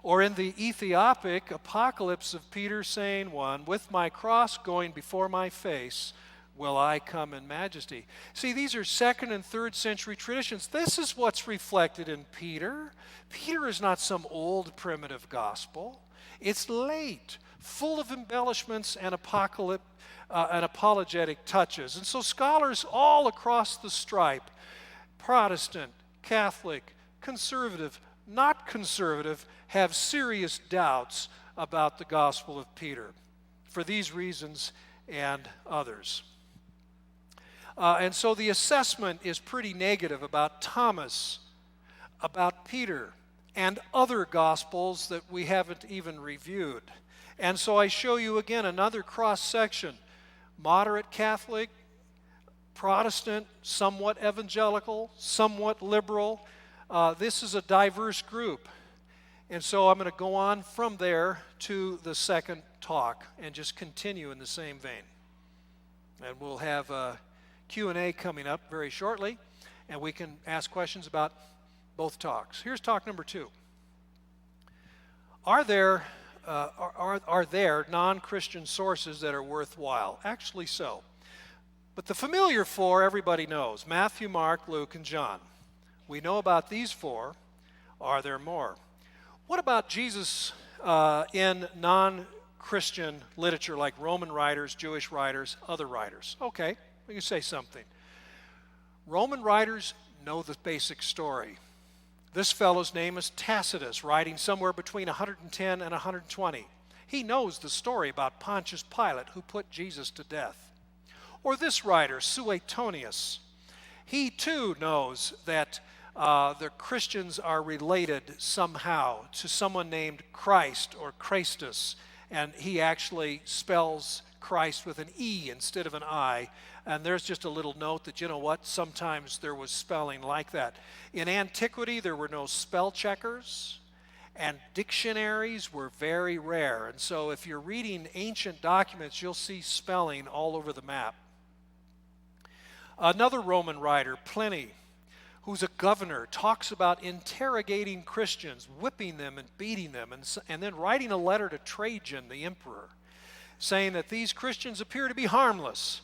Speaker 6: Or in the Ethiopic Apocalypse of Peter, saying 1, with my cross going before my face will I come in majesty. See, these are 2nd and 3rd century traditions. This is what's reflected in Peter. Peter is not some old primitive gospel. It's late, full of embellishments and apologetic touches. And so scholars all across the stripe, Protestant, Catholic, conservative, not conservative, have serious doubts about the Gospel of Peter for these reasons and others. And so the assessment is pretty negative about Thomas, about Peter, and other Gospels that we haven't even reviewed. And so I show you again another cross-section. Moderate Catholic, Protestant, somewhat evangelical, somewhat liberal. This is a diverse group. And so I'm going to go on from there to the second talk and just continue in the same vein. And we'll have a Q&A coming up very shortly, and we can ask questions about both talks. Here's talk number 2. Are there non-Christian sources that are worthwhile? Actually so. But the familiar 4 everybody knows: Matthew, Mark, Luke, and John. We know about these 4. Are there more? What about Jesus in non-Christian literature like Roman writers, Jewish writers, other writers? Okay, we can say something. Roman writers know the basic story. This fellow's name is Tacitus, writing somewhere between 110 and 120. He knows the story about Pontius Pilate, who put Jesus to death. Or this writer, Suetonius. He too knows that the Christians are related somehow to someone named Christ or Christus, and he actually spells Christ with an E instead of an I. And there's just a little note that, you know what, sometimes there was spelling like that. In antiquity, there were no spell checkers, and dictionaries were very rare. And so if you're reading ancient documents, you'll see spelling all over the map. Another Roman writer, Pliny, who's a governor, talks about interrogating Christians, whipping them and beating them, and then writing a letter to Trajan, the emperor, saying that these Christians appear to be harmless.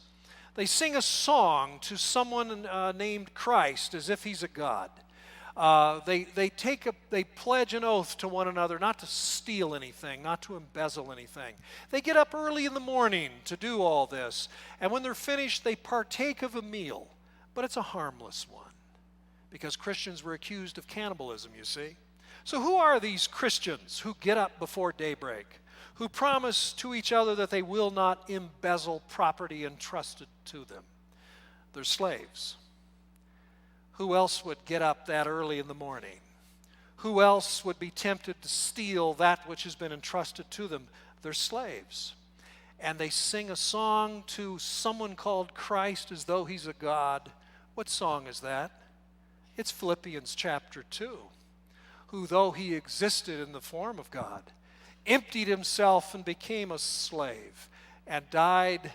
Speaker 6: They sing a song to someone named Christ as if he's a god. They pledge an oath to one another not to steal anything, not to embezzle anything. They get up early in the morning to do all this, and when they're finished, they partake of a meal, but it's a harmless one, because Christians were accused of cannibalism, you see. So who are these Christians who get up before daybreak, who promise to each other that they will not embezzle property entrusted to them? They're slaves. Who else would get up that early in the morning? Who else would be tempted to steal that which has been entrusted to them? They're slaves. And they sing a song to someone called Christ as though he's a god. What song is that? It's Philippians chapter 2. Who, though he existed in the form of God, emptied himself and became a slave and died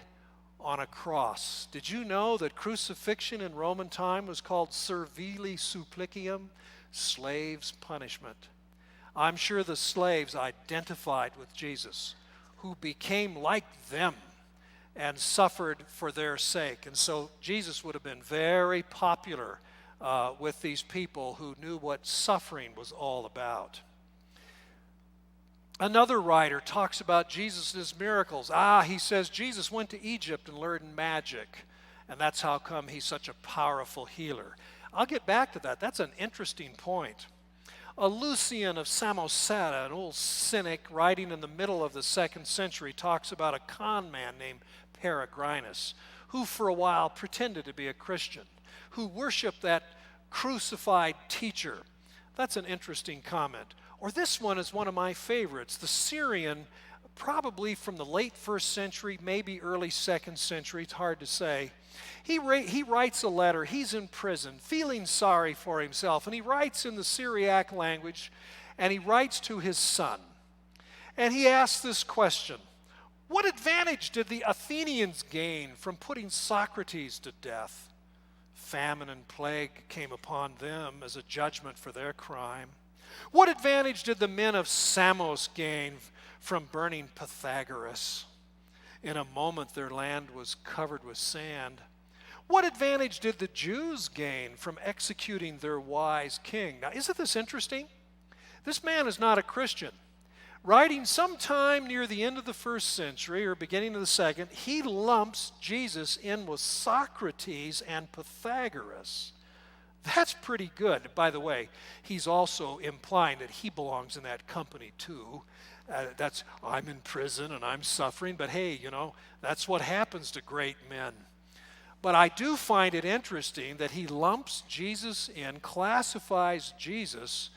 Speaker 6: on a cross. Did you know that crucifixion in Roman time was called servili supplicium, slave's punishment? I'm sure the slaves identified with Jesus, who became like them and suffered for their sake. And so Jesus would have been very popular with these people who knew what suffering was all about. Another writer talks about Jesus' miracles. He says Jesus went to Egypt and learned magic, and that's how come he's such a powerful healer. I'll get back to that. That's an interesting point. Lucian of Samosata, an old cynic writing in the middle of the 2nd century, talks about a con man named Peregrinus, who for a while pretended to be a Christian, who worshiped that crucified teacher. That's an interesting comment. Or this one is one of my favorites. The Syrian, probably from the late 1st century, maybe early 2nd century, it's hard to say. He writes a letter. He's in prison, feeling sorry for himself. And he writes in the Syriac language, and he writes to his son. And he asks this question: what advantage did the Athenians gain from putting Socrates to death? Famine and plague came upon them as a judgment for their crime. What advantage did the men of Samos gain from burning Pythagoras? In a moment their land was covered with sand. What advantage did the Jews gain from executing their wise king? Now, isn't this interesting? This man is not a Christian. Writing sometime near the end of the 1st century or beginning of the 2nd, he lumps Jesus in with Socrates and Pythagoras. That's pretty good. By the way, he's also implying that he belongs in that company too. I'm in prison and I'm suffering, but hey, that's what happens to great men. But I do find it interesting that he lumps Jesus in, classifies Jesus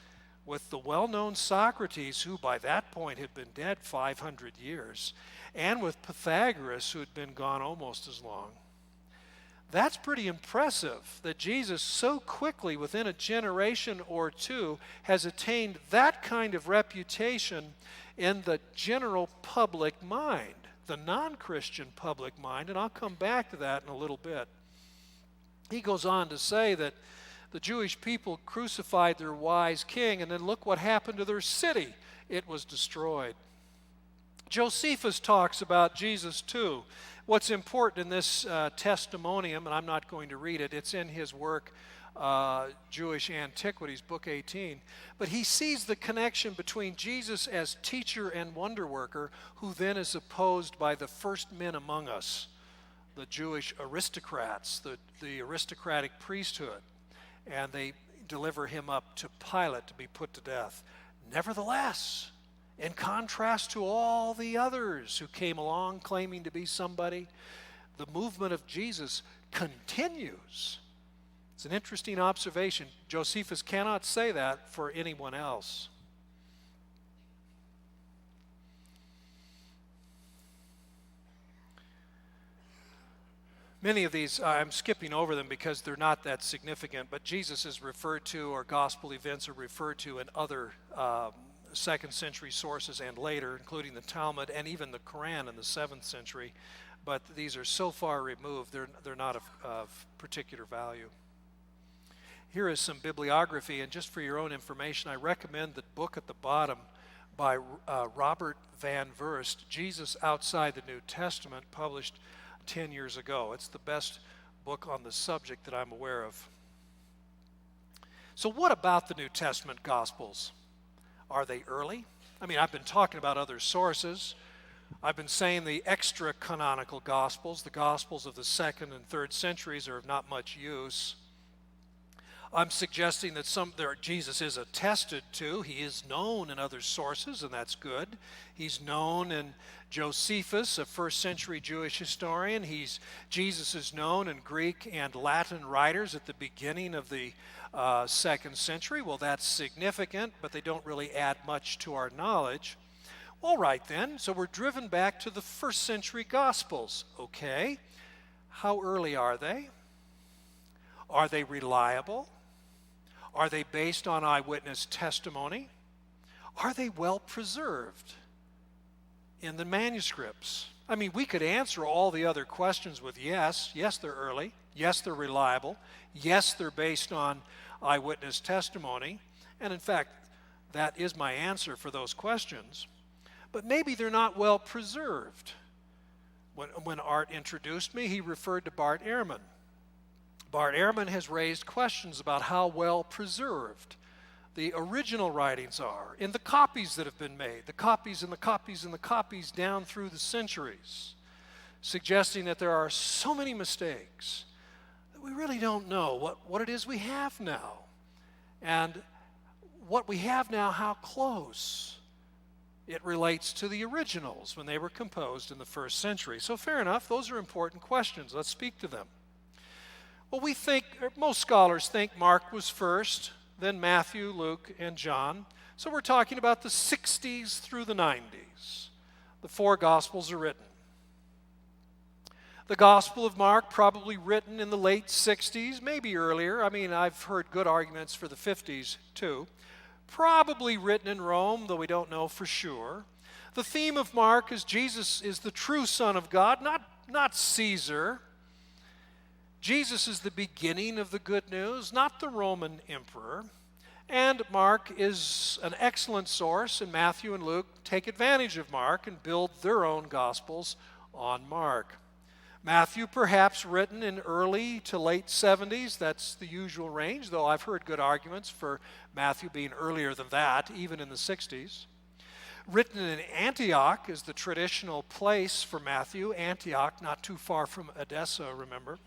Speaker 6: with the well-known Socrates, who by that point had been dead 500 years, and with Pythagoras, who had been gone almost as long. That's pretty impressive that Jesus so quickly, within a generation or two, has attained that kind of reputation in the general public mind, the non-Christian public mind, and I'll come back to that in a little bit. He goes on to say that the Jewish people crucified their wise king, and then look what happened to their city. It was destroyed. Josephus talks about Jesus too. What's important in this testimonium, and I'm not going to read it, it's in his work, Jewish Antiquities, Book 18. But he sees the connection between Jesus as teacher and wonder worker, who then is opposed by the first men among us, the Jewish aristocrats, the aristocratic priesthood. And they deliver him up to Pilate to be put to death. Nevertheless, in contrast to all the others who came along claiming to be somebody, the movement of Jesus continues. It's an interesting observation. Josephus cannot say that for anyone else. Many of these, I'm skipping over them because they're not that significant, but Jesus is referred to, or gospel events are referred to in other second century sources and later, including the Talmud and even the Quran in the 7th century. But these are so far removed, they're not of particular value. Here is some bibliography, and just for your own information, I recommend the book at the bottom by Robert Van Verst, Jesus Outside the New Testament, published 10 years ago. It's the best book on the subject that I'm aware of. So what about the New Testament Gospels? Are they early? I mean, I've been talking about other sources. I've been saying the extra-canonical Gospels, the Gospels of the 2nd and 3rd centuries, are of not much use. I'm suggesting that Jesus is attested to. He is known in other sources, and that's good. He's known in Josephus, a 1st century Jewish historian. Jesus is known in Greek and Latin writers at the beginning of the 2nd century. Well, that's significant, but they don't really add much to our knowledge. All right then, so we're driven back to the 1st century Gospels. Okay, how early are they? Are they reliable? Are they based on eyewitness testimony? Are they well preserved in the manuscripts? I mean, we could answer all the other questions with yes. Yes, they're early. Yes, they're reliable. Yes, they're based on eyewitness testimony. And in fact, that is my answer for those questions. But maybe they're not well preserved. When Art introduced me, he referred to Bart Ehrman. Bart Ehrman has raised questions about how well preserved the original writings are in the copies that have been made, the copies and the copies and the copies down through the centuries, suggesting that there are so many mistakes that we really don't know what it is we have now. And what we have now, how close it relates to the originals when they were composed in the 1st century. So fair enough, those are important questions. Let's speak to them. Well, most scholars think Mark was first, then Matthew, Luke, and John. So we're talking about the 60s through the 90s. The 4 Gospels are written. The Gospel of Mark, probably written in the late 60s, maybe earlier. I mean, I've heard good arguments for the 50s too. Probably written in Rome, though we don't know for sure. The theme of Mark is Jesus is the true Son of God, not Caesar. Jesus is the beginning of the good news, not the Roman emperor. And Mark is an excellent source, and Matthew and Luke take advantage of Mark and build their own Gospels on Mark. Matthew perhaps written in early to late 70s, that's the usual range, though I've heard good arguments for Matthew being earlier than that, even in the 60s. Written in Antioch is the traditional place for Matthew. Antioch, not too far from Edessa, remember.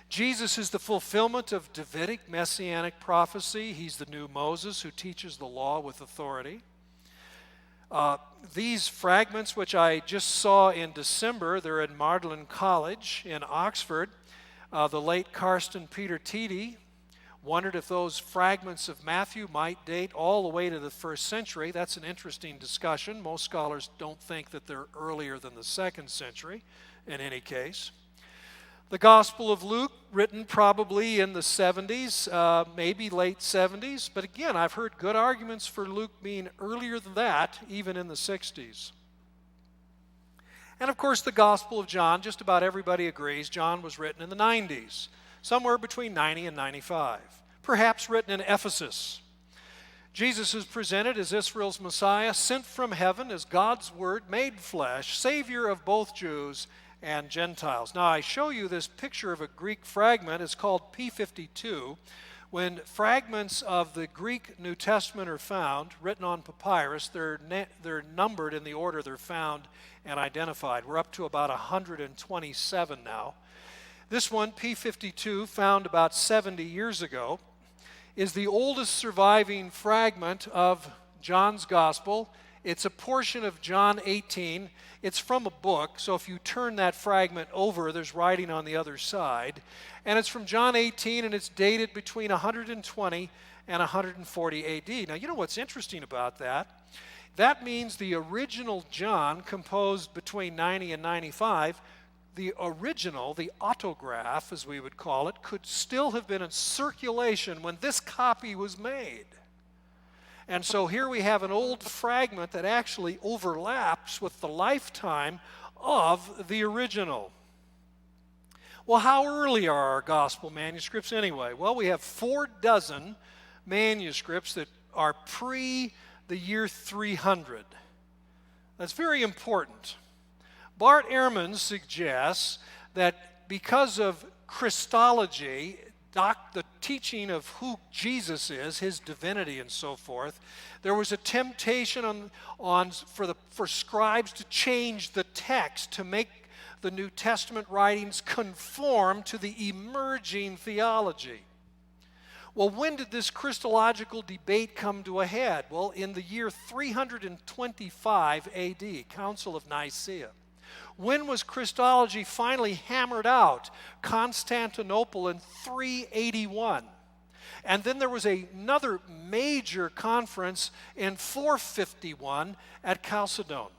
Speaker 6: Jesus is the fulfillment of Davidic messianic prophecy. He's the new Moses who teaches the law with authority. These fragments, which I just saw in December, they're in Magdalen College in Oxford. The late Karsten Peter Tiede Wondered if those fragments of Matthew might date all the way to the 1st century. That's an interesting discussion. Most scholars don't think that they're earlier than the 2nd century in any case. The Gospel of Luke, written probably in the 70s, maybe late 70s. But again, I've heard good arguments for Luke being earlier than that, even in the 60s. And of course, the Gospel of John, just about everybody agrees, John was written in the 90s. Somewhere between 90 and 95, perhaps written in Ephesus. Jesus is presented as Israel's Messiah, sent from heaven as God's Word made flesh, Savior of both Jews and Gentiles. Now, I show you this picture of a Greek fragment. It's called P52. When fragments of the Greek New Testament are found, written on papyrus, they're numbered in the order they're found and identified. We're up to about 127 now. This one, P52, found about 70 years ago, is the oldest surviving fragment of John's Gospel. It's a portion of John 18. It's from a book, so if you turn that fragment over, there's writing on the other side. And it's from John 18, and it's dated between 120 and 140 AD. Now, you know what's interesting about that? That means the original John, composed between 90 and 95, the original, the autograph, as we would call it, could still have been in circulation when this copy was made. And so here we have an old fragment that actually overlaps with the lifetime of the original. Well, how early are our gospel manuscripts anyway? Well, we have 4 dozen manuscripts that are pre the year 300. That's very important. Bart Ehrman suggests that because of Christology, the teaching of who Jesus is, his divinity and so forth, there was a temptation for scribes to change the text to make the New Testament writings conform to the emerging theology. Well, when did this Christological debate come to a head? Well, in the year 325 AD, Council of Nicaea. When was Christology finally hammered out? Constantinople in 381. And then there was another major conference in 451 at Chalcedon.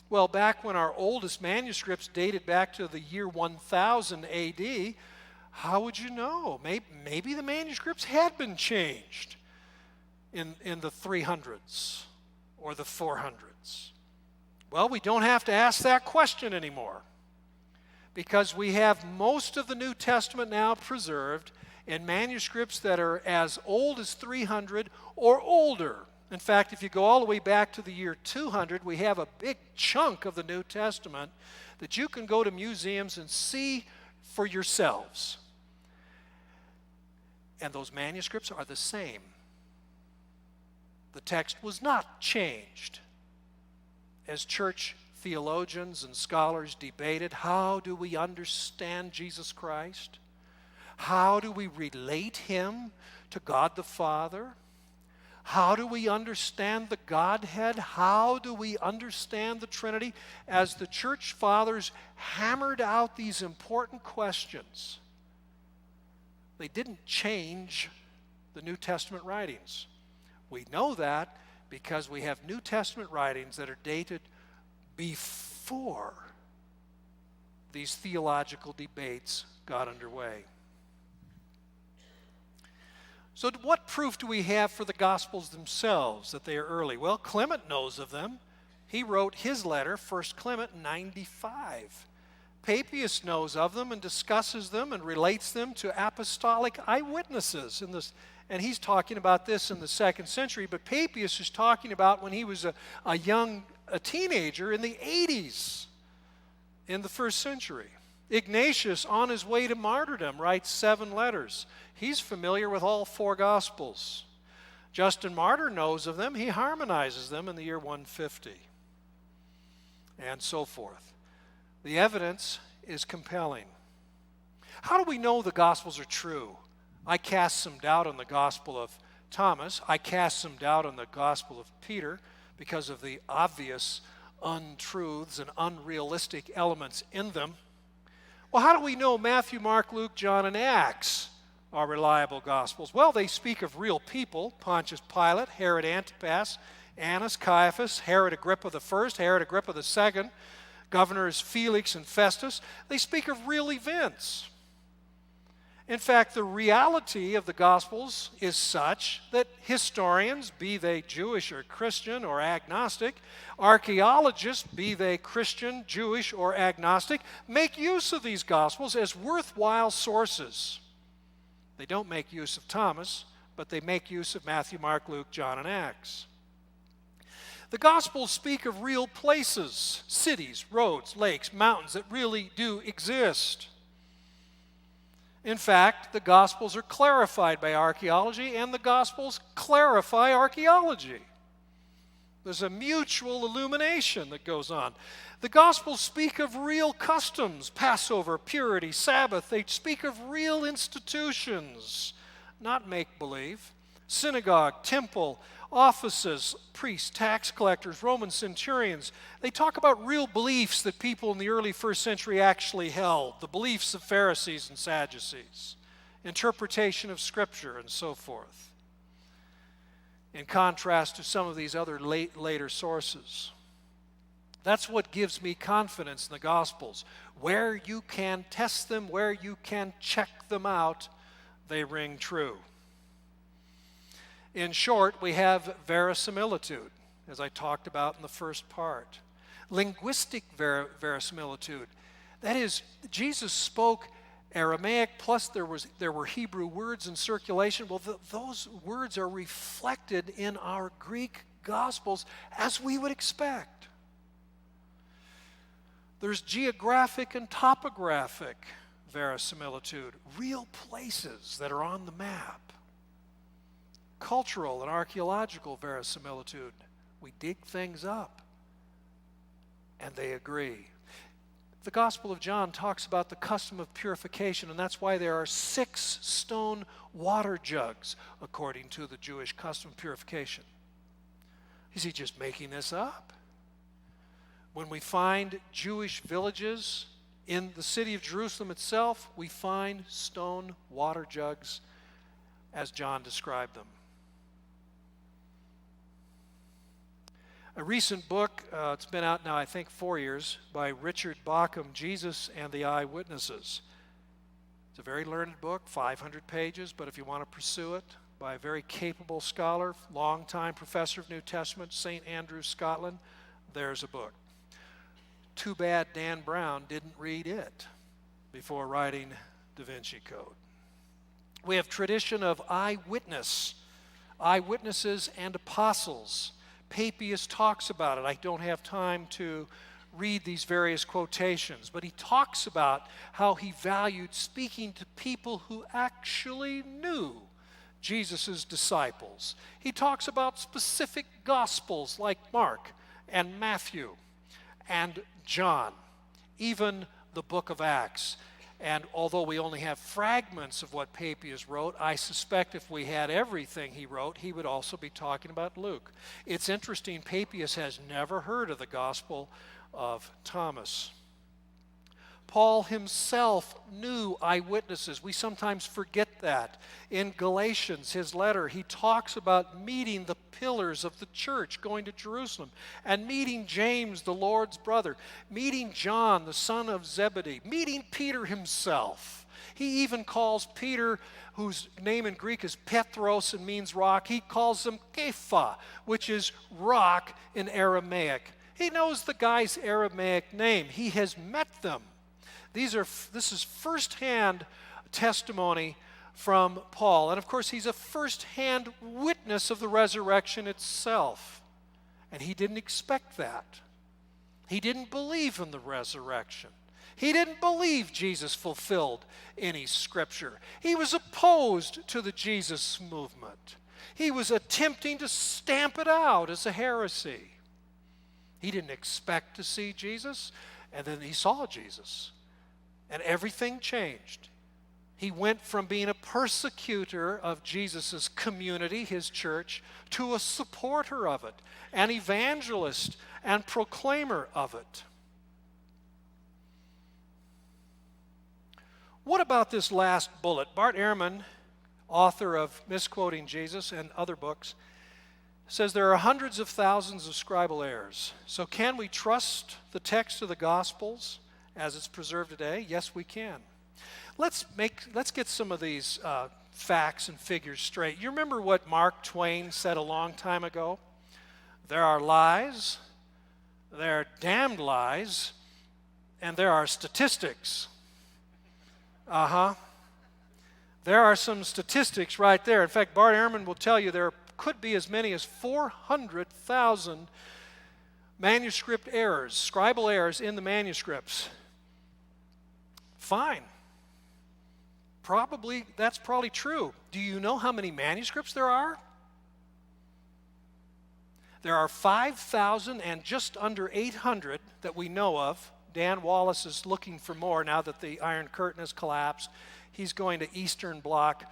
Speaker 6: Well, back when our oldest manuscripts dated back to the year 1000 AD, how would you know? Maybe the manuscripts had been changed in the 300s or the 400s. Well, we don't have to ask that question anymore because we have most of the New Testament now preserved in manuscripts that are as old as 300 or older. In fact, if you go all the way back to the year 200, we have a big chunk of the New Testament that you can go to museums and see for yourselves. And those manuscripts are the same. The text was not changed. As church theologians and scholars debated, how do we understand Jesus Christ? How do we relate him to God the Father? How do we understand the Godhead? How do we understand the Trinity? As the church fathers hammered out these important questions, they didn't change the New Testament writings. We know that because we have New Testament writings that are dated before these theological debates got underway. So what proof do we have for the Gospels themselves that they are early? Well, Clement knows of them. He wrote his letter, 1 Clement, in 95. Papias knows of them and discusses them and relates them to apostolic eyewitnesses in this. And he's talking about this in the 2nd century, but Papias is talking about when he was a teenager in the 80s in the 1st century. Ignatius, on his way to martyrdom, writes 7 letters. He's familiar with all 4 Gospels. Justin Martyr knows of them. He harmonizes them in the year 150, and so forth. The evidence is compelling. How do we know the Gospels are true? I cast some doubt on the Gospel of Thomas. I cast some doubt on the Gospel of Peter because of the obvious untruths and unrealistic elements in them. Well, how do we know Matthew, Mark, Luke, John, and Acts are reliable Gospels? Well, they speak of real people: Pontius Pilate, Herod Antipas, Annas, Caiaphas, Herod Agrippa I, Herod Agrippa II, governors Felix and Festus. They speak of real events. In fact, the reality of the Gospels is such that historians, be they Jewish or Christian or agnostic, archaeologists, be they Christian, Jewish, or agnostic, make use of these Gospels as worthwhile sources. They don't make use of Thomas, but they make use of Matthew, Mark, Luke, John, and Acts. The Gospels speak of real places, cities, roads, lakes, mountains that really do exist. In fact, the Gospels are clarified by archaeology, and the Gospels clarify archaeology. There's a mutual illumination that goes on. The Gospels speak of real customs: Passover, purity, Sabbath. They speak of real institutions, not make-believe. Synagogue, temple, offices, priests, tax collectors, Roman centurions. They talk about real beliefs that people in the early first century actually held, the beliefs of Pharisees and Sadducees, interpretation of Scripture, and so forth, in contrast to some of these other later sources. That's what gives me confidence in the Gospels. Where you can test them, where you can check them out, they ring true. In short, we have verisimilitude, as I talked about in the first part. Linguistic verisimilitude. That is, Jesus spoke Aramaic, plus there were Hebrew words in circulation. Well, those words are reflected in our Greek Gospels as we would expect. There's geographic and topographic verisimilitude, real places that are on the map. Cultural and archaeological verisimilitude. We dig things up, and they agree. The Gospel of John talks about the custom of purification, and that's why there are 6 stone water jugs, according to the Jewish custom of purification. Is he just making this up? When we find Jewish villages in the city of Jerusalem itself, we find stone water jugs as John described them. A recent book, it's been out now I think 4 years, by Richard Bauckham, Jesus and the Eyewitnesses. It's a very learned book, 500 pages, but if you want to pursue it, by a very capable scholar, longtime professor of New Testament, St. Andrews, Scotland, there's a book. Too bad Dan Brown didn't read it before writing Da Vinci Code. We have tradition of eyewitnesses and apostles. Papias talks about it. I don't have time to read these various quotations, but he talks about how he valued speaking to people who actually knew Jesus' disciples. He talks about specific gospels like Mark and Matthew and John, even the book of Acts. And although we only have fragments of what Papias wrote, I suspect if we had everything he wrote, he would also be talking about Luke. It's interesting, Papias has never heard of the Gospel of Thomas. Paul himself knew eyewitnesses. We sometimes forget that. In Galatians, his letter, he talks about meeting the pillars of the church, going to Jerusalem, and meeting James, the Lord's brother, meeting John, the son of Zebedee, meeting Peter himself. He even calls Peter, whose name in Greek is Petros and means rock, he calls him Kepha, which is rock in Aramaic. He knows the guy's Aramaic name. He has met them. This is firsthand testimony from Paul. And of course, he's a firsthand witness of the resurrection itself. And he didn't expect that. He didn't believe in the resurrection. He didn't believe Jesus fulfilled any scripture. He was opposed to the Jesus movement. He was attempting to stamp it out as a heresy. He didn't expect to see Jesus, and then he saw Jesus. And everything changed. He went from being a persecutor of Jesus' community, his church, to a supporter of it, an evangelist and proclaimer of it. What about this last bullet? Bart Ehrman author of Misquoting Jesus and other books, says there are hundreds of thousands of scribal errors. So can we trust the text of the Gospels as it's preserved today? Yes, we can. Let's get some of these facts and figures straight. You remember what Mark Twain said a long time ago? There are lies, there are damned lies, and there are statistics. There are some statistics right there. In fact, Bart Ehrman will tell you there could be as many as 400,000 manuscript errors, scribal errors in the manuscripts. Fine. That's probably true. Do you know how many manuscripts there are? There are 5,000 and just under 800 that we know of. Dan Wallace is looking for more now that the Iron Curtain has collapsed. He's going to Eastern Bloc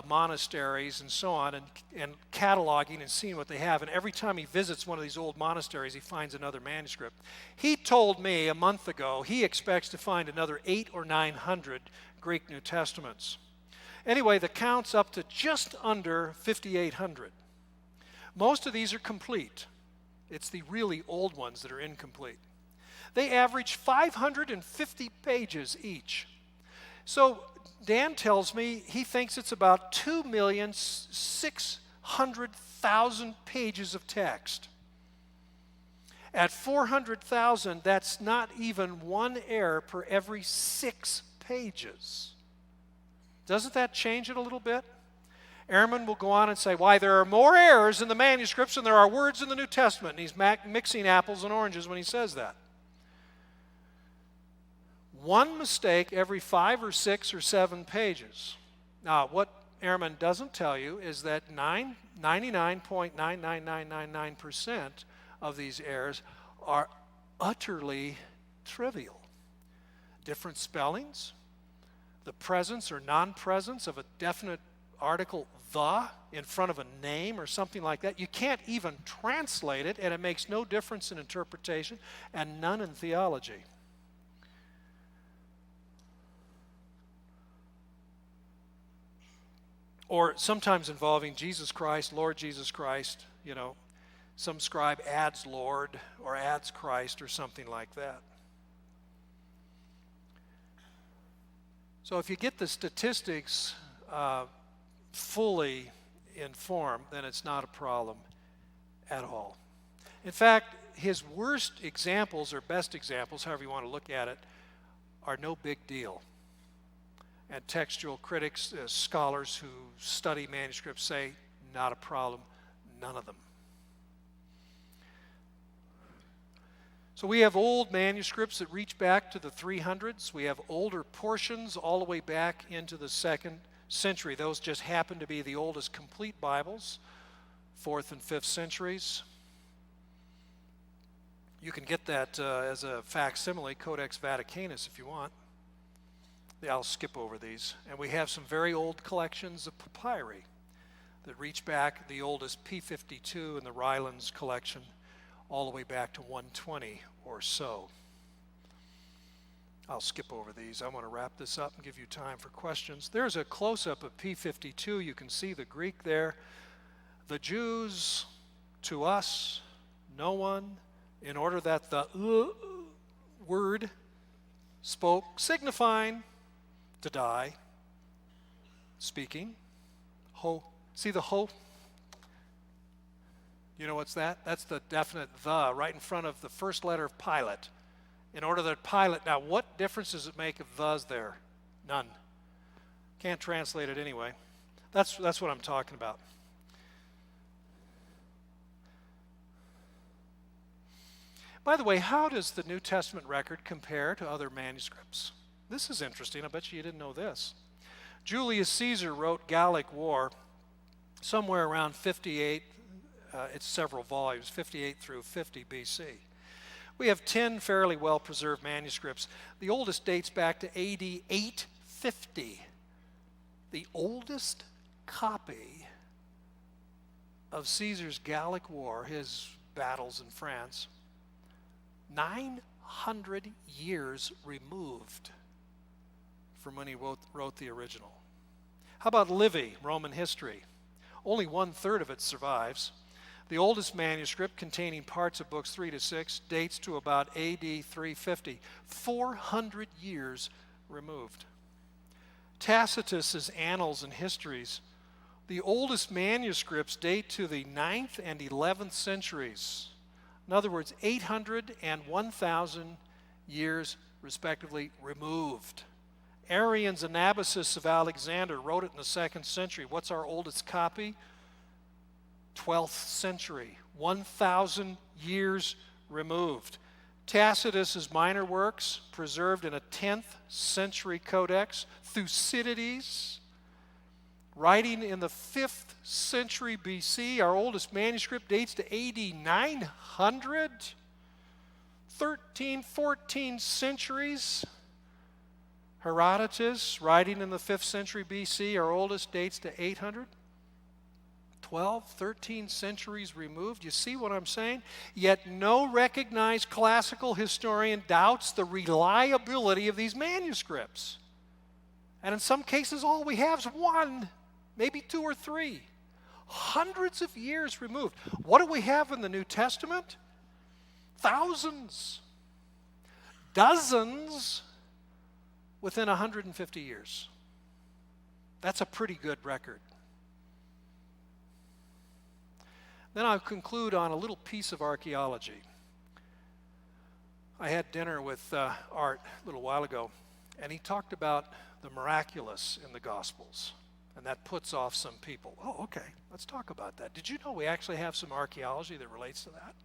Speaker 6: monasteries and so on and cataloging and seeing what they have. And every time he visits one of these old monasteries, he finds another manuscript. He told me a month ago he expects to find another 800 or 900 Greek New Testaments. Anyway, the count's up to just under 5,800. Most of these are complete. It's the really old ones that are incomplete. They average 550 pages each. So Dan tells me he thinks it's about 2,600,000 pages of text. At 400,000, that's not even one error per every 6 pages. Doesn't that change it a little bit? Ehrman will go on and say, why, there are more errors in the manuscripts than there are words in the New Testament. And he's mixing apples and oranges when he says that. One mistake every 5 or 6 or 7 pages. Now, what Ehrman doesn't tell you is that 99.99999% of these errors are utterly trivial. Different spellings, the presence or non-presence of a definite article, the, in front of a name or something like that. You can't even translate it, and it makes no difference in interpretation and none in theology. Or sometimes involving Jesus Christ, Lord Jesus Christ, some scribe adds Lord or adds Christ or something like that. So if you get the statistics fully informed, then it's not a problem at all. In fact, his worst examples or best examples, however you want to look at it, are no big deal. And textual critics, scholars who study manuscripts say, not a problem, none of them. So we have old manuscripts that reach back to the 300s. We have older portions all the way back into the 2nd century. Those just happen to be the oldest complete Bibles, 4th and 5th centuries. You can get that as a facsimile, Codex Vaticanus, if you want. I'll skip over these. And we have some very old collections of papyri that reach back, the oldest P52 in the Rylands collection, all the way back to 120 or so. I'll skip over these. I want to wrap this up and give you time for questions. There's a close-up of P52. You can see the Greek there. The Jews, to us, no one, in order that the word spoke, signifying to die, speaking. Ho. See the ho? You know what's that? That's the definite the right in front of the first letter of Pilate. In order that Pilate, now what difference does it make if the's there? None. Can't translate it anyway. That's what I'm talking about. By the way, how does the New Testament record compare to other manuscripts? This is interesting. I bet you didn't know this. Julius Caesar wrote Gallic War somewhere around 58. It's several volumes, 58 through 50 BC. We have 10 fairly well-preserved manuscripts. The oldest dates back to AD 850. The oldest copy of Caesar's Gallic War, his battles in France, 900 years removed from when he wrote the original. How about Livy, Roman history? Only 1/3 of it survives. The oldest manuscript, containing parts of books 3 to 6, dates to about AD 350, 400 years removed. Tacitus's Annals and Histories, the oldest manuscripts date to the 9th and 11th centuries. In other words, 800 and 1,000 years, respectively, removed. Arrian's Anabasis of Alexander wrote it in the 2nd century. What's our oldest copy? 12th century, 1,000 years removed. Tacitus's minor works, preserved in a 10th century codex. Thucydides, writing in the 5th century BC. Our oldest manuscript dates to AD 900. 13, 14 centuries. Herodotus, writing in the 5th century BC. Our oldest dates to 800. 12, 13 centuries removed. You see what I'm saying? Yet no recognized classical historian doubts the reliability of these manuscripts. And in some cases, all we have is one, maybe 2 or 3. Hundreds of years removed. What do we have in the New Testament? Thousands. Dozens within 150 years. That's a pretty good record. Then I'll conclude on a little piece of archaeology. I had dinner with Art a little while ago, and he talked about the miraculous in the Gospels, and that puts off some people. Oh, okay, let's talk about that. Did you know we actually have some archaeology that relates to that?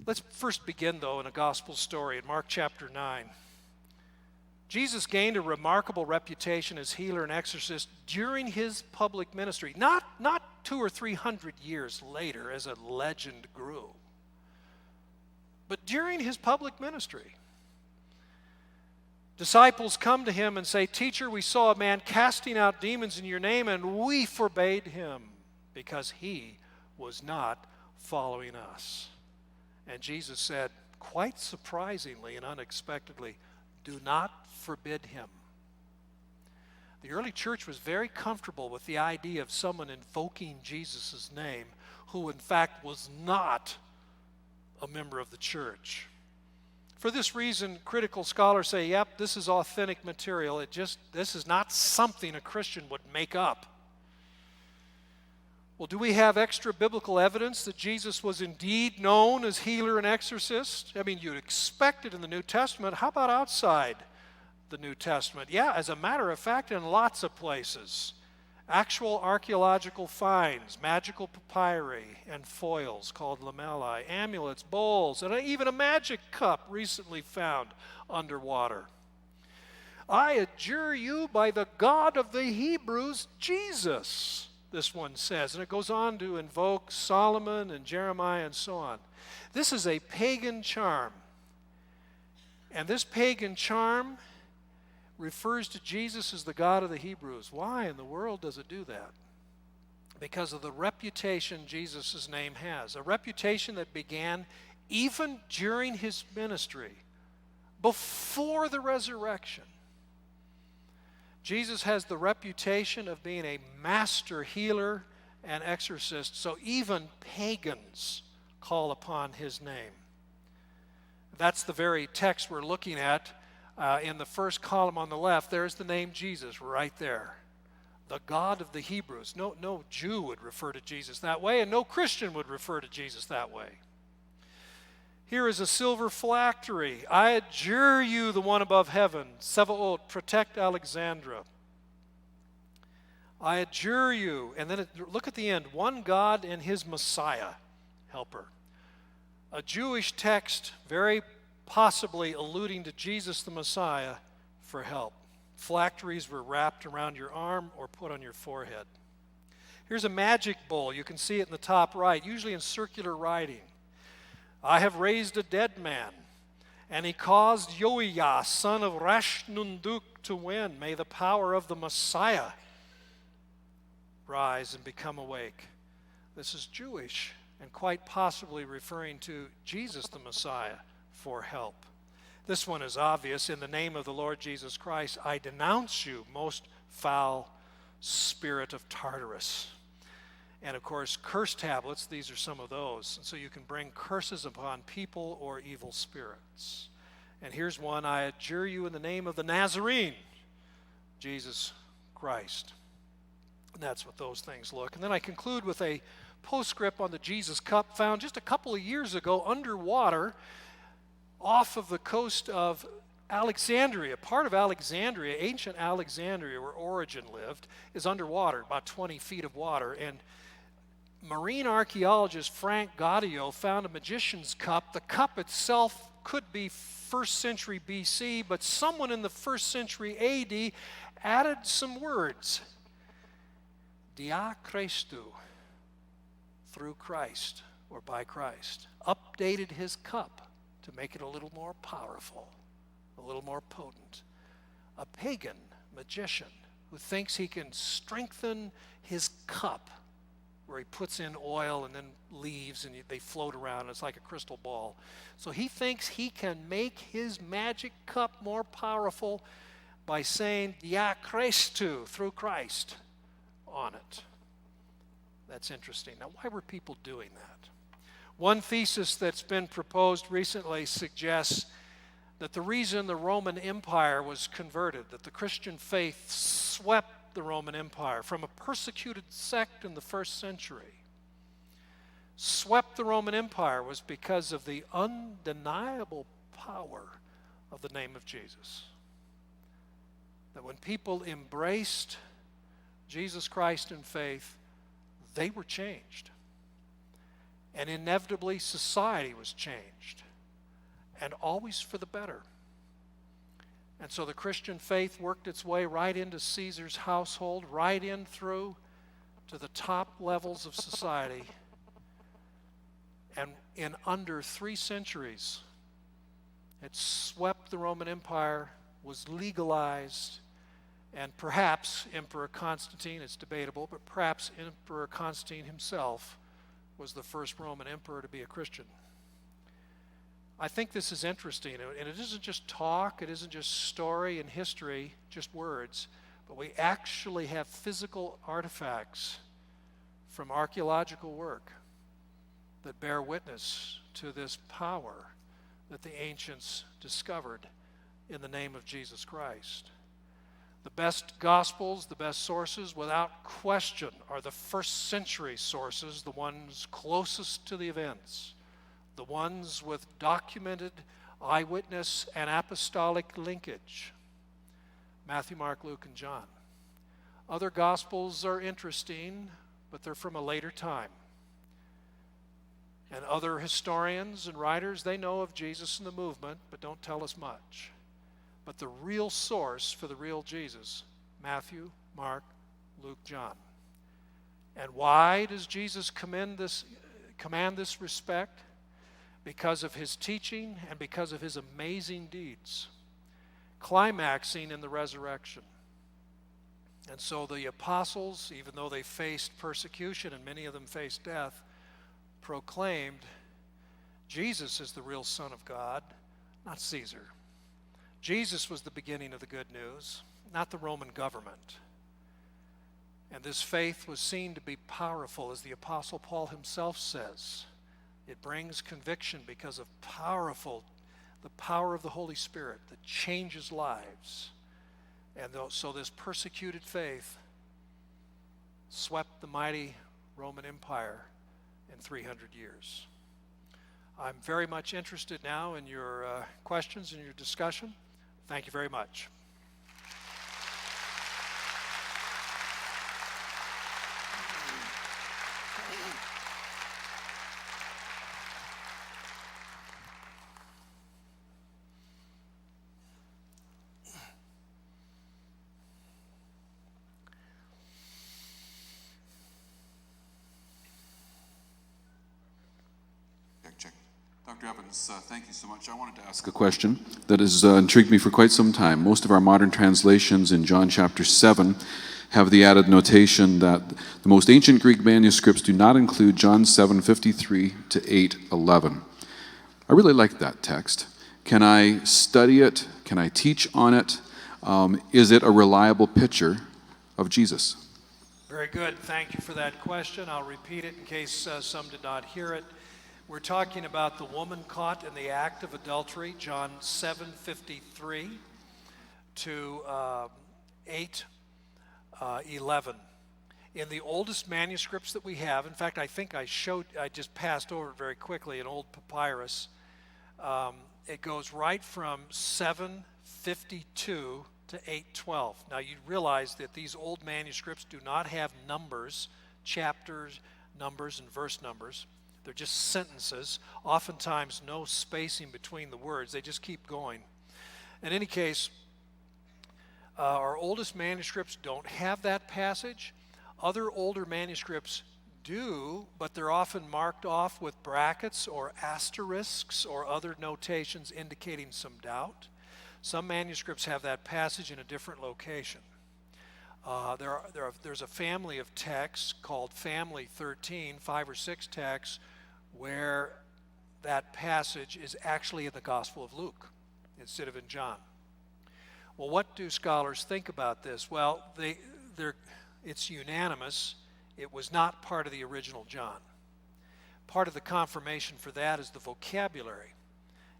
Speaker 6: Let's first begin, though, in a Gospel story in Mark chapter 9. Jesus gained a remarkable reputation as healer and exorcist during his public ministry, not 200 or 300 years later as a legend grew, but during his public ministry. Disciples come to him and say, "Teacher, we saw a man casting out demons in your name, and we forbade him because he was not following us." And Jesus said, quite surprisingly and unexpectedly, "Do not forbid him." The early church was very comfortable with the idea of someone invoking Jesus' name who in fact was not a member of the church. For this reason, critical scholars say, yep, this is authentic material. This is not something a Christian would make up. Well, do we have extra biblical evidence that Jesus was indeed known as healer and exorcist? I mean, you'd expect it in the New Testament. How about outside the New Testament? Yeah, as a matter of fact, in lots of places. Actual archaeological finds, magical papyri and foils called lamellae, amulets, bowls, and even a magic cup recently found underwater. "I adjure you by the God of the Hebrews, Jesus," this one says. And it goes on to invoke Solomon and Jeremiah and so on. This is a pagan charm. And this pagan charm refers to Jesus as the God of the Hebrews. Why in the world does it do that? Because of the reputation Jesus' name has. A reputation that began even during his ministry, before the resurrection. Jesus has the reputation of being a master healer and exorcist, so even pagans call upon his name. That's the very text we're looking at. In the first column on the left, there's the name Jesus right there. The God of the Hebrews. No Jew would refer to Jesus that way, and no Christian would refer to Jesus that way. Here is a silver phylactery. "I adjure you, the one above heaven, Sevaot, protect Alexandra." I adjure you. And then look at the end. One God and his Messiah, helper. A Jewish text, very possibly alluding to Jesus the Messiah for help. Phylacteries were wrapped around your arm or put on your forehead. Here's a magic bowl. You can see it in the top right, usually in circular writing. "I have raised a dead man, and he caused Yoiah, son of Rashnunduk, to win. May the power of the Messiah rise and become awake." This is Jewish and quite possibly referring to Jesus the Messiah for help. This one is obvious. "In the name of the Lord Jesus Christ, I denounce you, most foul spirit of Tartarus. And of course, curse tablets, these are some of those. And so you can bring curses upon people or evil spirits. And here's one: I adjure you in the name of the Nazarene, Jesus Christ. And that's what those things look. And then I conclude with a postscript on the Jesus Cup, found just a couple of years ago underwater off of the coast of Alexandria. Part of Alexandria, ancient Alexandria, where Origen lived, is underwater, about 20 feet of water. And marine archaeologist Frank Gaudio found a magician's cup. The cup itself could be 1st century BC, but someone in the 1st century AD added some words. Dia Christou, through Christ or by Christ. Updated his cup to make it a little more powerful, a little more potent. A pagan magician who thinks he can strengthen his cup, where he puts in oil and then leaves and they float around. It's like a crystal ball. So he thinks he can make his magic cup more powerful by saying Dia Christou, through Christ, on it. That's interesting. Now, why were people doing that? One thesis that's been proposed recently suggests that the reason the Roman Empire was converted, that the Christian faith swept the Roman Empire from a persecuted sect in the 1st century, swept the Roman Empire, was because of the undeniable power of the name of Jesus. That when people embraced Jesus Christ in faith, they were changed. And inevitably, society was changed, and always for the better. And so the Christian faith worked its way right into Caesar's household, right in through to the top levels of society. And in under 3 centuries, it swept the Roman Empire, was legalized, and perhaps Emperor Constantine, it's debatable, but perhaps Emperor Constantine himself was the first Roman emperor to be a Christian. I think this is interesting, and it isn't just talk, it isn't just story and history, just words, but we actually have physical artifacts from archaeological work that bear witness to this power that the ancients discovered in the name of Jesus Christ. The best Gospels, the best sources, without question, are the 1st century sources, the ones closest to the events, the ones with documented eyewitness and apostolic linkage. Matthew, Mark, Luke, and John. Other Gospels are interesting, but they're from a later time. And other historians and writers, they know of Jesus and the movement, but don't tell us much. But the real source for the real Jesus, Matthew, Mark, Luke, John. And why does Jesus command this respect? Because of his teaching and because of his amazing deeds, climaxing in the resurrection. And so the apostles, even though they faced persecution and many of them faced death, proclaimed Jesus is the real Son of God, not Caesar. Jesus was the beginning of the good news, not the Roman government. And this faith was seen to be powerful, as the Apostle Paul himself says. It brings conviction because of the power of the Holy Spirit that changes lives. And so this persecuted faith swept the mighty Roman Empire in 300 years. I'm very much interested now in your questions and your discussion. Thank you very much.
Speaker 7: Dr. Evans, thank you so much. I wanted to ask a question that has intrigued me for quite some time. Most of our modern translations in John chapter 7 have the added notation that the most ancient Greek manuscripts do not include John 7:53 to 8:11. I really like that text. Can I study it? Can I teach on it? Is it a reliable picture of Jesus?
Speaker 6: Very good. Thank you for that question. I'll repeat it in case some did not hear it. We're talking about the woman caught in the act of adultery, John 7:53 to 8:11. In the oldest manuscripts that we have, in fact, I think I just passed over it very quickly, an old papyrus. It goes right from 7:52 to 8:12. Now you realize that these old manuscripts do not have numbers, chapters, numbers, and verse numbers. They're just sentences, oftentimes no spacing between the words. They just keep going. In any case, our oldest manuscripts don't have that passage. Other older manuscripts do, but they're often marked off with brackets or asterisks or other notations indicating some doubt. Some manuscripts have that passage in a different location. There's a family of texts called Family 13, 5 or 6 texts, where that passage is actually in the Gospel of Luke instead of in John. Well, what do scholars think about this? Well, it's unanimous. It was not part of the original John. Part of the confirmation for that is the vocabulary.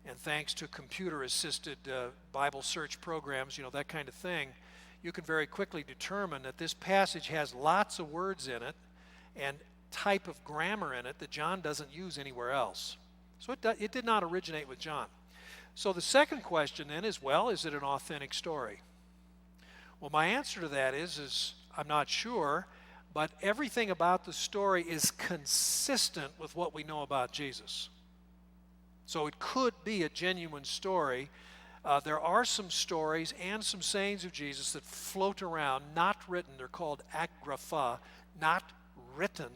Speaker 6: And thanks to computer-assisted Bible search programs, that kind of thing, you can very quickly determine that this passage has lots of words in it and type of grammar in it that John doesn't use anywhere else. So it did not originate with John. So the second question then is, well, is it an authentic story? Well, my answer to that is I'm not sure, but everything about the story is consistent with what we know about Jesus. So it could be a genuine story. There are some stories and some sayings of Jesus that float around, not written. They're called agrapha, not written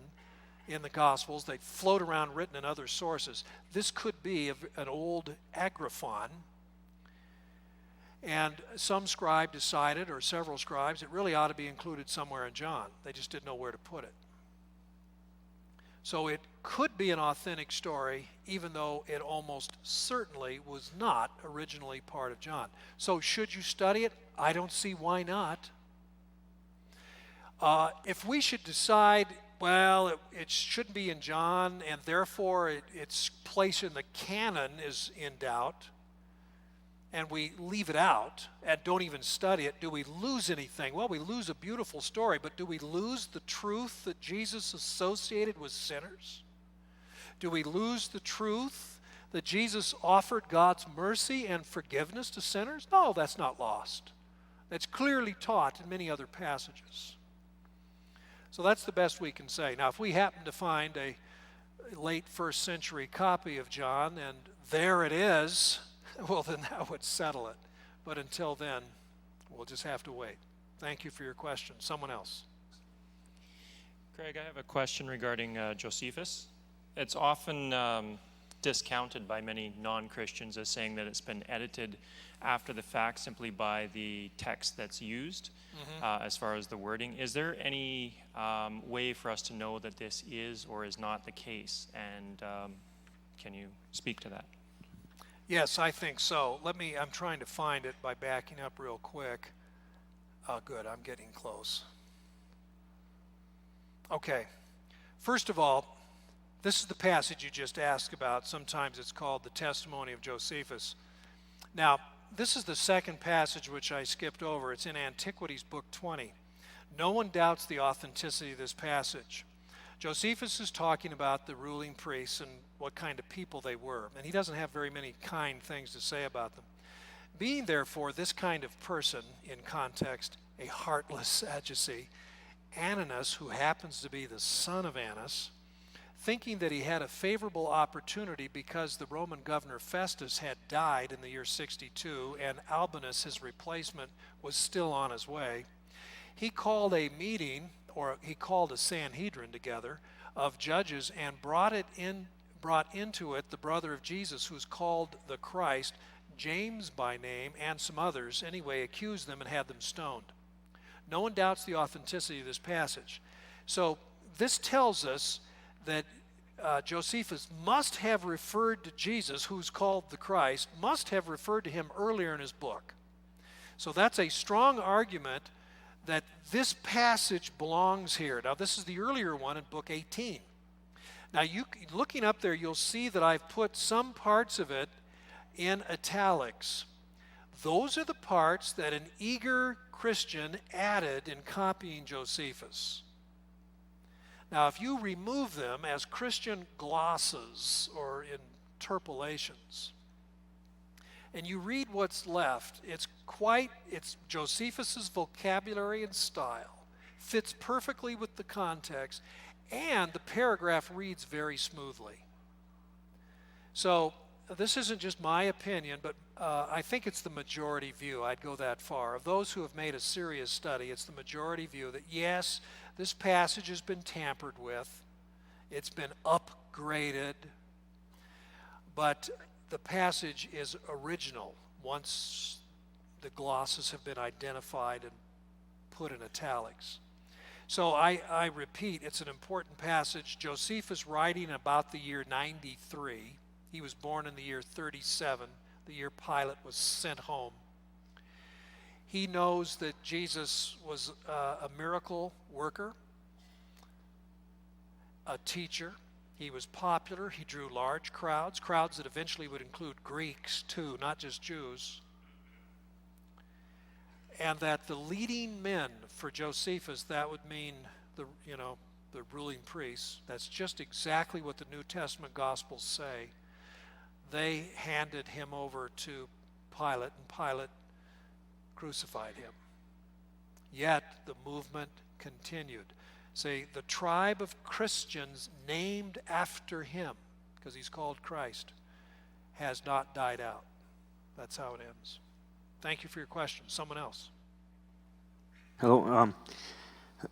Speaker 6: in the Gospels. They float around written in other sources. This could be an old agraphon. And some scribe decided, or several scribes, it really ought to be included somewhere in John. They just didn't know where to put it. So it could be an authentic story, even though it almost certainly was not originally part of John. So should you study it? I don't see why not. If we should decide, well, it shouldn't be in John, and therefore its place in the canon is in doubt, and we leave it out and don't even study it, do we lose anything? Well, we lose a beautiful story, but do we lose the truth that Jesus associated with sinners? Do we lose the truth that Jesus offered God's mercy and forgiveness to sinners? No, that's not lost. That's clearly taught in many other passages. So that's the best we can say. Now, if we happen to find a late first century copy of John, and there it is, well, then that would settle it. But until then, we'll just have to wait. Thank you for your question. Someone else.
Speaker 8: Craig, I have a question regarding Josephus. It's often discounted by many non-Christians as saying that it's been edited after the fact simply by the text that's used as far as the wording. Is there any way for us to know that this is or is not the case? And can you speak to that?
Speaker 6: Yes, I think so. I'm trying to find it by backing up real quick. Oh, good, I'm getting close. Okay, first of all, this is the passage you just asked about. Sometimes it's called the Testimony of Josephus. Now, this is the second passage which I skipped over. It's in Antiquities, Book 20. No one doubts the authenticity of this passage. Josephus is talking about the ruling priests and what kind of people they were, and he doesn't have very many kind things to say about them. Being, therefore, this kind of person, in context, a heartless Sadducee, Ananus, who happens to be the son of Annas, thinking that he had a favorable opportunity because the Roman governor Festus had died in the year 62 and Albinus, his replacement, was still on his way, he called a meeting, or he called a Sanhedrin together of judges and brought into it the brother of Jesus, who's called the Christ, James by name, and some others, anyway, accused them and had them stoned. No one doubts the authenticity of this passage. So this tells us that Josephus must have referred to Jesus, who's called the Christ, must have referred to him earlier in his book. So that's a strong argument that this passage belongs here. Now, this is the earlier one in book 18. Now, looking up there, you'll see that I've put some parts of it in italics. Those are the parts that an eager Christian added in copying Josephus. Now, if you remove them as Christian glosses or interpolations, and you read what's left, it's Josephus's vocabulary and style, fits perfectly with the context, and the paragraph reads very smoothly. So this isn't just my opinion, but I think it's the majority view. I'd go that far. Of those who have made a serious study, it's the majority view that yes, this passage has been tampered with, it's been upgraded, but the passage is original once the glosses have been identified and put in italics. So I repeat, it's an important passage. Josephus writing about the year 93. He was born in the year 37, the year Pilate was sent home. He knows that Jesus was a miracle worker, a teacher. He was popular. He drew large crowds that eventually would include Greeks too, not just Jews. And that the leading men for Josephus, that would mean the ruling priests. That's just exactly what the New Testament Gospels say. They handed him over to Pilate, and Pilate crucified him. Yet the movement continued. Say, the tribe of Christians named after him, because he's called Christ, has not died out. That's how it ends. Thank you for your question. Someone else.
Speaker 9: Hello.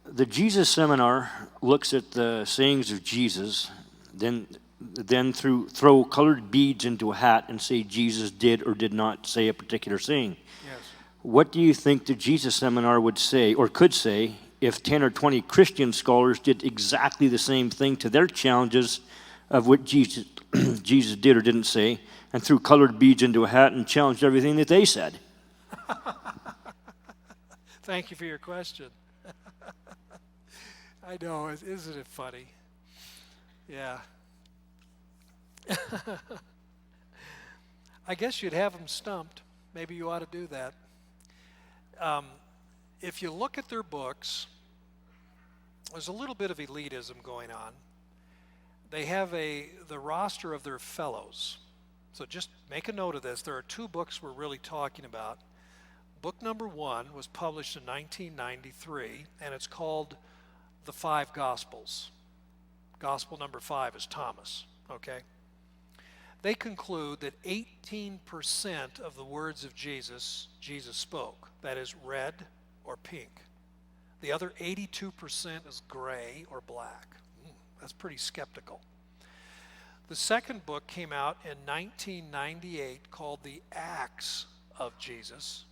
Speaker 9: The Jesus Seminar looks at the sayings of Jesus, then throw colored beads into a hat and say Jesus did or did not say a particular saying.
Speaker 6: Yes.
Speaker 9: What do you think the Jesus Seminar would say or could say if 10 or 20 Christian scholars did exactly the same thing to their challenges of what Jesus did or didn't say, and threw colored beads into a hat and challenged everything that they said?
Speaker 6: Thank you for your question. I know, isn't it funny? Yeah. I guess you'd have them stumped. Maybe you ought to do that. If you look at their books, there's a little bit of elitism going on. They have the roster of their fellows. So just make a note of this. There are two books we're really talking about. Book number 1 was published in 1993, and it's called The Five Gospels. Gospel number 5 is Thomas, okay? They conclude that 18% of the words of Jesus spoke. That is red or pink. The other 82% is gray or black. That's pretty skeptical. The second book came out in 1998 called The Acts of Jesus,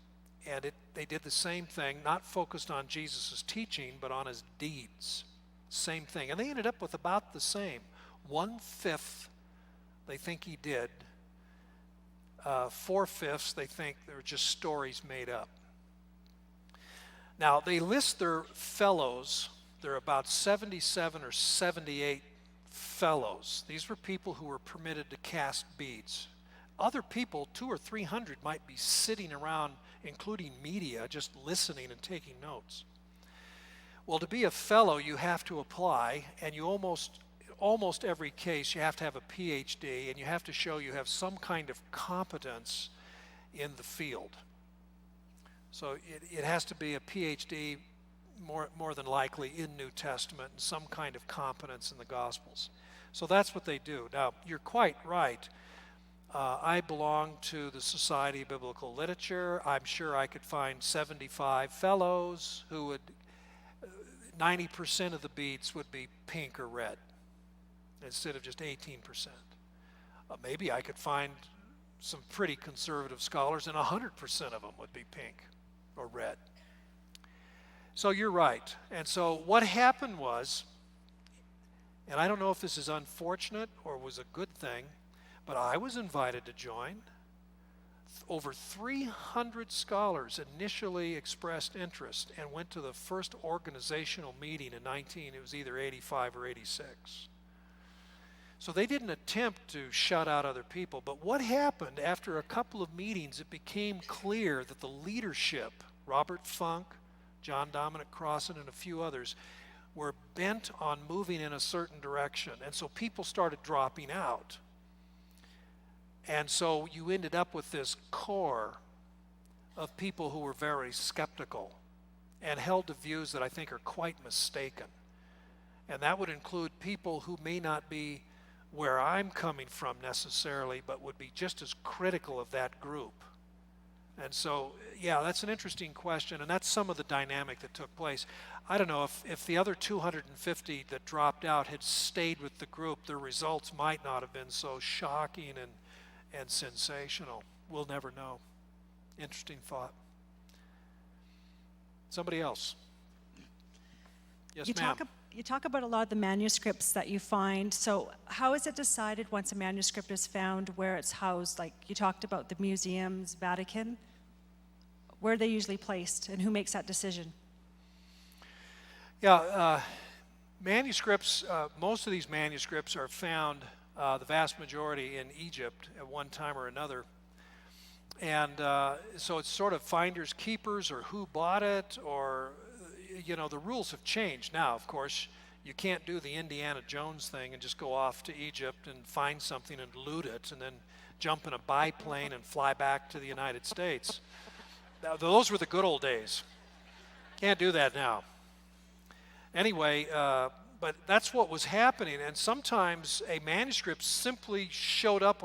Speaker 6: and they did the same thing, not focused on Jesus' teaching, but on his deeds. Same thing. And they ended up with about the same. 1/5 they think he did. 4/5 they think they're just stories made up. Now, they list their fellows. There are about 77 or 78 fellows. These were people who were permitted to cast beads. Other people, 200 or 300, might be sitting around, including media, just listening and taking notes. Well, to be a fellow, you have to apply, and you almost every case, you have to have a PhD, and you have to show you have some kind of competence in the field. So it has to be a PhD, more than likely, in New Testament, and some kind of competence in the Gospels. So that's what they do. Now, you're quite right. I belong to the Society of Biblical Literature. I'm sure I could find 75 fellows who would, 90% of the beads would be pink or red instead of just 18%. Maybe I could find some pretty conservative scholars and 100% of them would be pink or red. So you're right. And so what happened was, and I don't know if this is unfortunate or was a good thing, but I was invited to join. over 300 scholars initially expressed interest and went to the first organizational meeting in it was either 85 or 86. So they didn't attempt to shut out other people. But what happened after a couple of meetings, it became clear that the leadership, Robert Funk, John Dominic Crossan, and a few others, were bent on moving in a certain direction. And so people started dropping out. And so you ended up with this core of people who were very skeptical and held to views that I think are quite mistaken. And that would include people who may not be where I'm coming from necessarily, but would be just as critical of that group. And so, yeah, that's an interesting question, and that's some of the dynamic that took place. I don't know, if the other 250 that dropped out had stayed with the group, the results might not have been so shocking and sensational. We'll never know. Interesting thought. Somebody else. Yes, ma'am.
Speaker 10: You talk about a lot of the manuscripts that you find. So how is it decided once a manuscript is found where it's housed? Like you talked about the museums, Vatican. Where are they usually placed, and who makes that decision?
Speaker 6: Yeah, manuscripts, most of these manuscripts are found, the vast majority, in Egypt at one time or another. And so it's sort of finders keepers, or who bought it, or the rules have changed now. Of course, you can't do the Indiana Jones thing and just go off to Egypt and find something and loot it and then jump in a biplane and fly back to the United States. Now, those were the good old days. Can't do that now. Anyway, but that's what was happening, and sometimes a manuscript simply showed up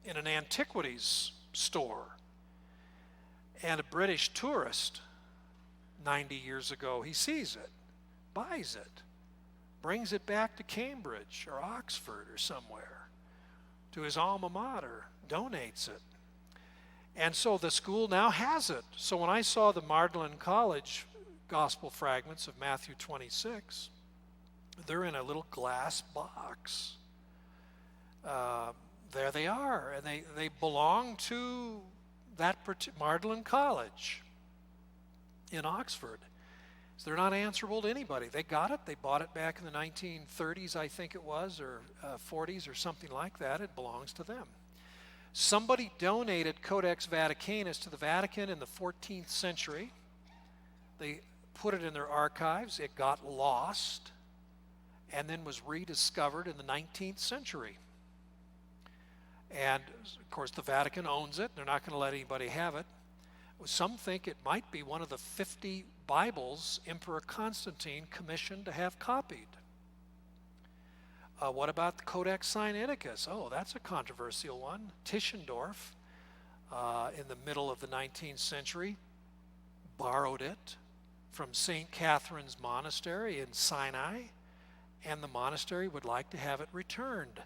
Speaker 6: in an antiquities store, and a British tourist 90 years ago, he sees it, buys it, brings it back to Cambridge or Oxford or somewhere, to his alma mater, donates it. And so the school now has it. So when I saw the Magdalen College Gospel fragments of Matthew 26, they're in a little glass box. There they are, and they belong to that Magdalen College in Oxford. So they're not answerable to anybody. They got it. They bought it back in the 1930s, I think it was, or 40s or something like that. It belongs to them. Somebody donated Codex Vaticanus to the Vatican in the 14th century. They put it in their archives. It got lost and then was rediscovered in the 19th century. And, of course, the Vatican owns it. They're not going to let anybody have it. Some think it might be one of the 50 Bibles Emperor Constantine commissioned to have copied. What about the Codex Sinaiticus? Oh, that's a controversial one. Tischendorf, in the middle of the 19th century, borrowed it from St. Catherine's Monastery in Sinai, and the monastery would like to have it returned.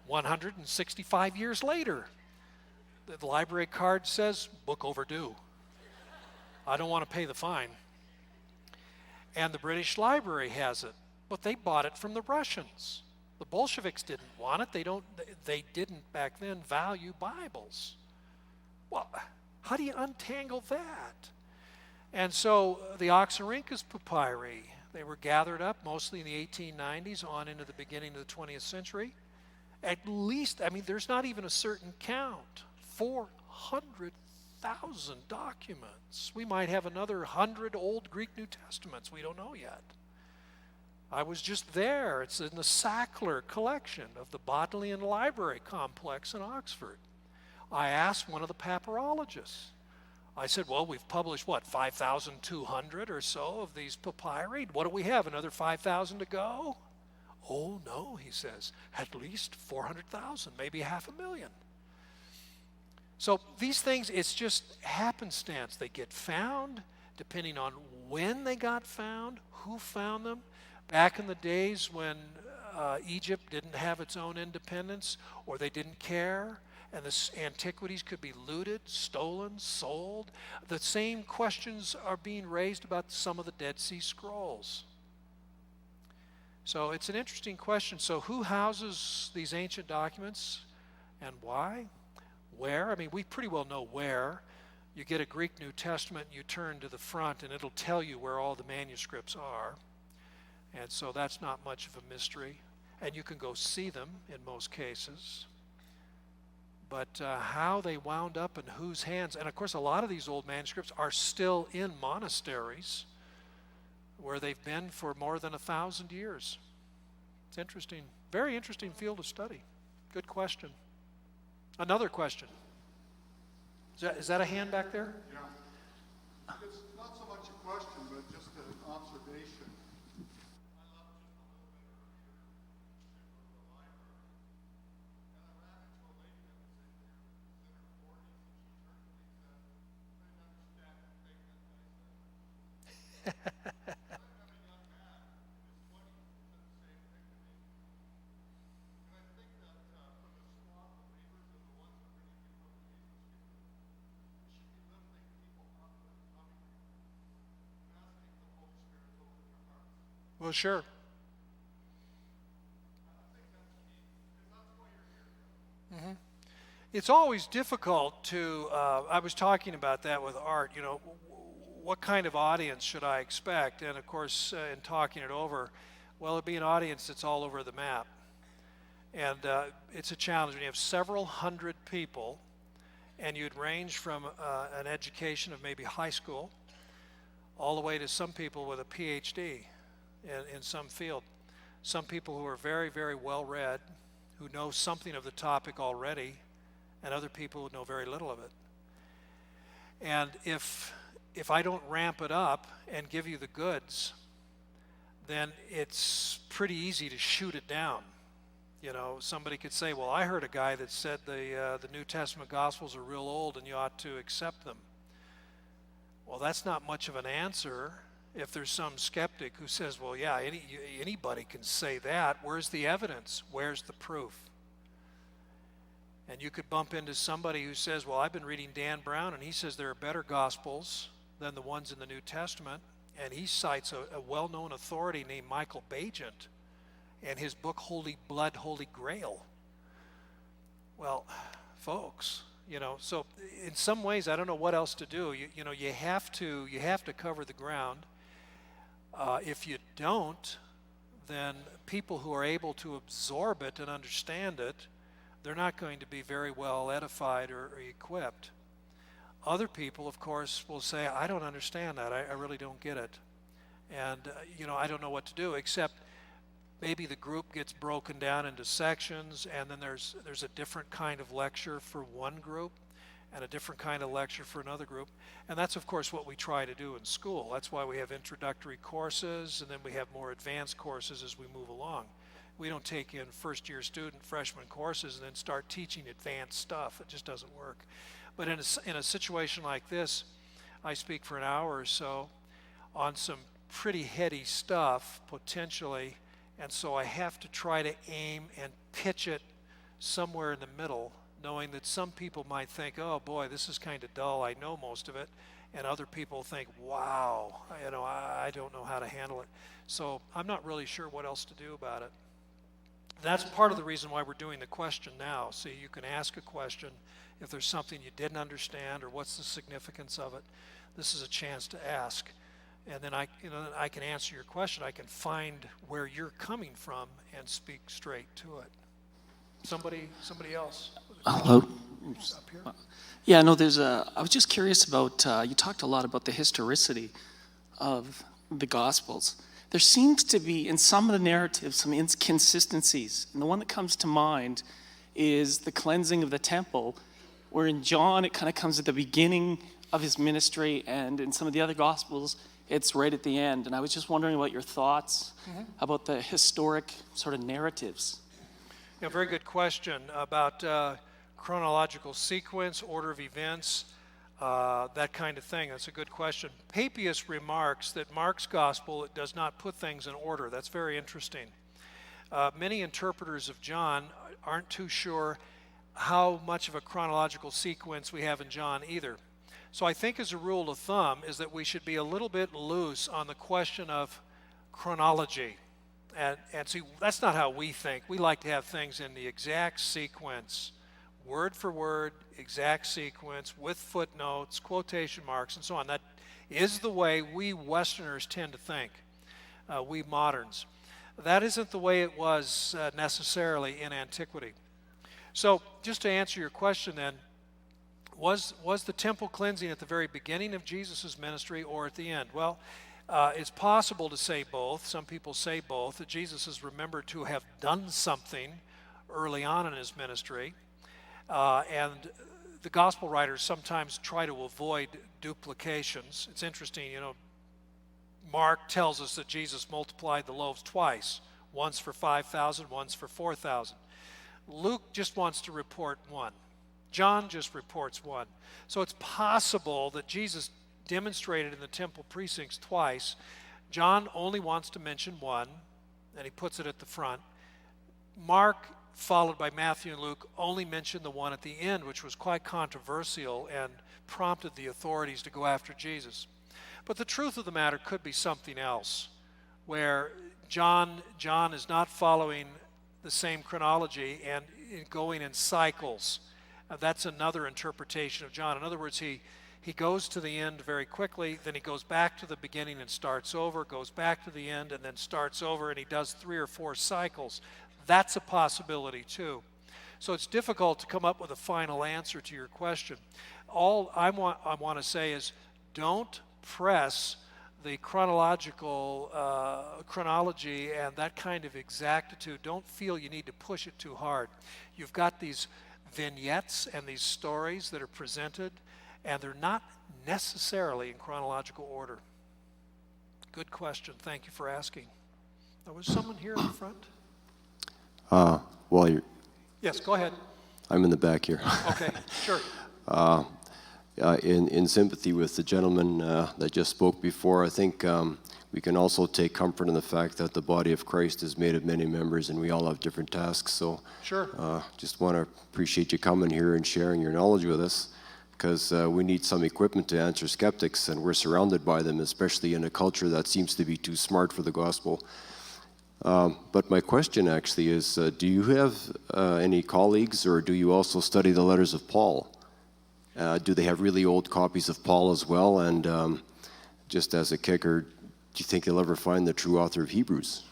Speaker 6: 165 years later, the library card says, book overdue. I don't want to pay the fine. And the British Library has it, but they bought it from the Russians. The Bolsheviks didn't want it. They didn't back then value Bibles. Well, how do you untangle that? And so the Oxyrhynchus papyri, they were gathered up mostly in the 1890s on into the beginning of the 20th century. At least, there's not even a certain count. 400,000 documents. We might have another 100 old Greek New Testaments. We don't know yet. I was just there. It's in the Sackler collection of the Bodleian Library Complex in Oxford. I asked one of the papyrologists. I said, well, we've published, 5,200 or so of these papyri? What do we have, another 5,000 to go? Oh, no, he says, at least 400,000, maybe 500,000. So these things, it's just happenstance. They get found depending on when they got found, who found them. Back in the days when Egypt didn't have its own independence, or they didn't care, and the antiquities could be looted, stolen, sold, the same questions are being raised about some of the Dead Sea Scrolls. So it's an interesting question. So who houses these ancient documents and why? where. I mean, we pretty well know where. You get a Greek New Testament, you turn to the front, and it'll tell you where all the manuscripts are. And so that's not much of a mystery. And you can go see them in most cases. But how they wound up in whose hands, and of course a lot of these old manuscripts are still in monasteries where they've been for more than 1,000 years. It's interesting, very interesting field of study. Good question. Another question. Is that a hand back there?
Speaker 11: Yeah. It's not so much a question, but just an observation.
Speaker 6: Well, sure. Mm-hmm. It's always difficult to, I was talking about that with Art, you know, what kind of audience should I expect? And of course, in talking it over, well, it'd be an audience that's all over the map. And it's a challenge when you have several hundred people and you'd range from an education of maybe high school all the way to some people with a PhD in some field. Some people who are very, very well read, who know something of the topic already, and other people who know very little of it. And if I don't ramp it up and give you the goods, then it's pretty easy to shoot it down. You know, somebody could say, well, I heard a guy that said the New Testament Gospels are real old and you ought to accept them. Well, that's not much of an answer if there's some skeptic who says, well, yeah, anybody can say that. Where's the evidence? Where's the proof? And you could bump into somebody who says, well, I've been reading Dan Brown, and he says there are better Gospels than the ones in the New Testament. And he cites a well-known authority named Michael Bagent and his book, Holy Blood, Holy Grail. Well, folks, you know, so in some ways, I don't know what else to do. You have to cover the ground. If you don't, then people who are able to absorb it and understand it, they're not going to be very well edified or equipped. Other people, of course, will say, I don't understand that. I really don't get it. And, I don't know what to do, except maybe the group gets broken down into sections, and then there's a different kind of lecture for one group and a different kind of lecture for another group. And that's, of course, what we try to do in school. That's why we have introductory courses, and then we have more advanced courses as we move along. We don't take in first-year student freshman courses and then start teaching advanced stuff. It just doesn't work. But in a situation like this, I speak for an hour or so on some pretty heady stuff, potentially, and so I have to try to aim and pitch it somewhere in the middle, knowing that some people might think, oh boy, this is kind of dull, I know most of it, and other people think, wow, I don't know how to handle it. So I'm not really sure what else to do about it. That's part of the reason why we're doing the question now. So you can ask a question if there's something you didn't understand or what's the significance of it. This is a chance to ask. And then I can answer your question. I can find where you're coming from and speak straight to it. Somebody else?
Speaker 12: Hello.
Speaker 6: Up here?
Speaker 12: Yeah, no, I was just curious about, you talked a lot about the historicity of the Gospels. There seems to be, in some of the narratives, some inconsistencies. And the one that comes to mind is the cleansing of the temple, where in John it kind of comes at the beginning of his ministry, and in some of the other Gospels, it's right at the end. And I was just wondering about your thoughts about the historic sort of narratives.
Speaker 6: Yeah, very good question about chronological sequence, order of events, that kind of thing. That's a good question. Papias remarks that Mark's gospel does not put things in order. That's very interesting. Many interpreters of John aren't too sure how much of a chronological sequence we have in John either. So I think as a rule of thumb is that we should be a little bit loose on the question of chronology. And see, that's not how we think. We like to have things in the exact sequence, word for word, exact sequence, with footnotes, quotation marks, and so on. That is the way we Westerners tend to think, we moderns. That isn't the way it was necessarily in antiquity. So just to answer your question then, was the temple cleansing at the very beginning of Jesus' ministry or at the end? Well, it's possible to say both. Some people say both, that Jesus is remembered to have done something early on in his ministry. And the gospel writers sometimes try to avoid duplications. It's interesting, you know, Mark tells us that Jesus multiplied the loaves twice, once for 5,000, once for 4,000. Luke just wants to report one. John just reports one. So it's possible that Jesus demonstrated in the temple precincts twice. John only wants to mention one, and he puts it at the front. Mark, followed by Matthew and Luke, only mention the one at the end, which was quite controversial and prompted the authorities to go after Jesus. But the truth of the matter could be something else, where John is not following the same chronology and going in cycles. That's another interpretation of John. In other words, he goes to the end very quickly, then he goes back to the beginning and starts over, goes back to the end and then starts over, and he does 3 or 4 cycles. That's a possibility too. So it's difficult to come up with a final answer to your question. All I want to say is, don't press the chronology and that kind of exactitude. Don't feel you need to push it too hard. You've got these vignettes and these stories that are presented, and they're not necessarily in chronological order. Good question. Thank you for asking. Now, was someone here in the front?
Speaker 13: Well,
Speaker 6: yes, go ahead.
Speaker 13: I'm in the back here.
Speaker 6: Okay, sure.
Speaker 13: In sympathy with the gentleman that just spoke before, I think we can also take comfort in the fact that the body of Christ is made of many members and we all have different tasks. So
Speaker 6: sure.
Speaker 13: Just want to appreciate you coming here and sharing your knowledge with us, because we need some equipment to answer skeptics, and we're surrounded by them, especially in a culture that seems to be too smart for the gospel. But my question actually is, do you have any colleagues, or do you also study the letters of Paul? Do they have really old copies of Paul as well? And just as a kicker, do you think you'll ever find the true author of Hebrews?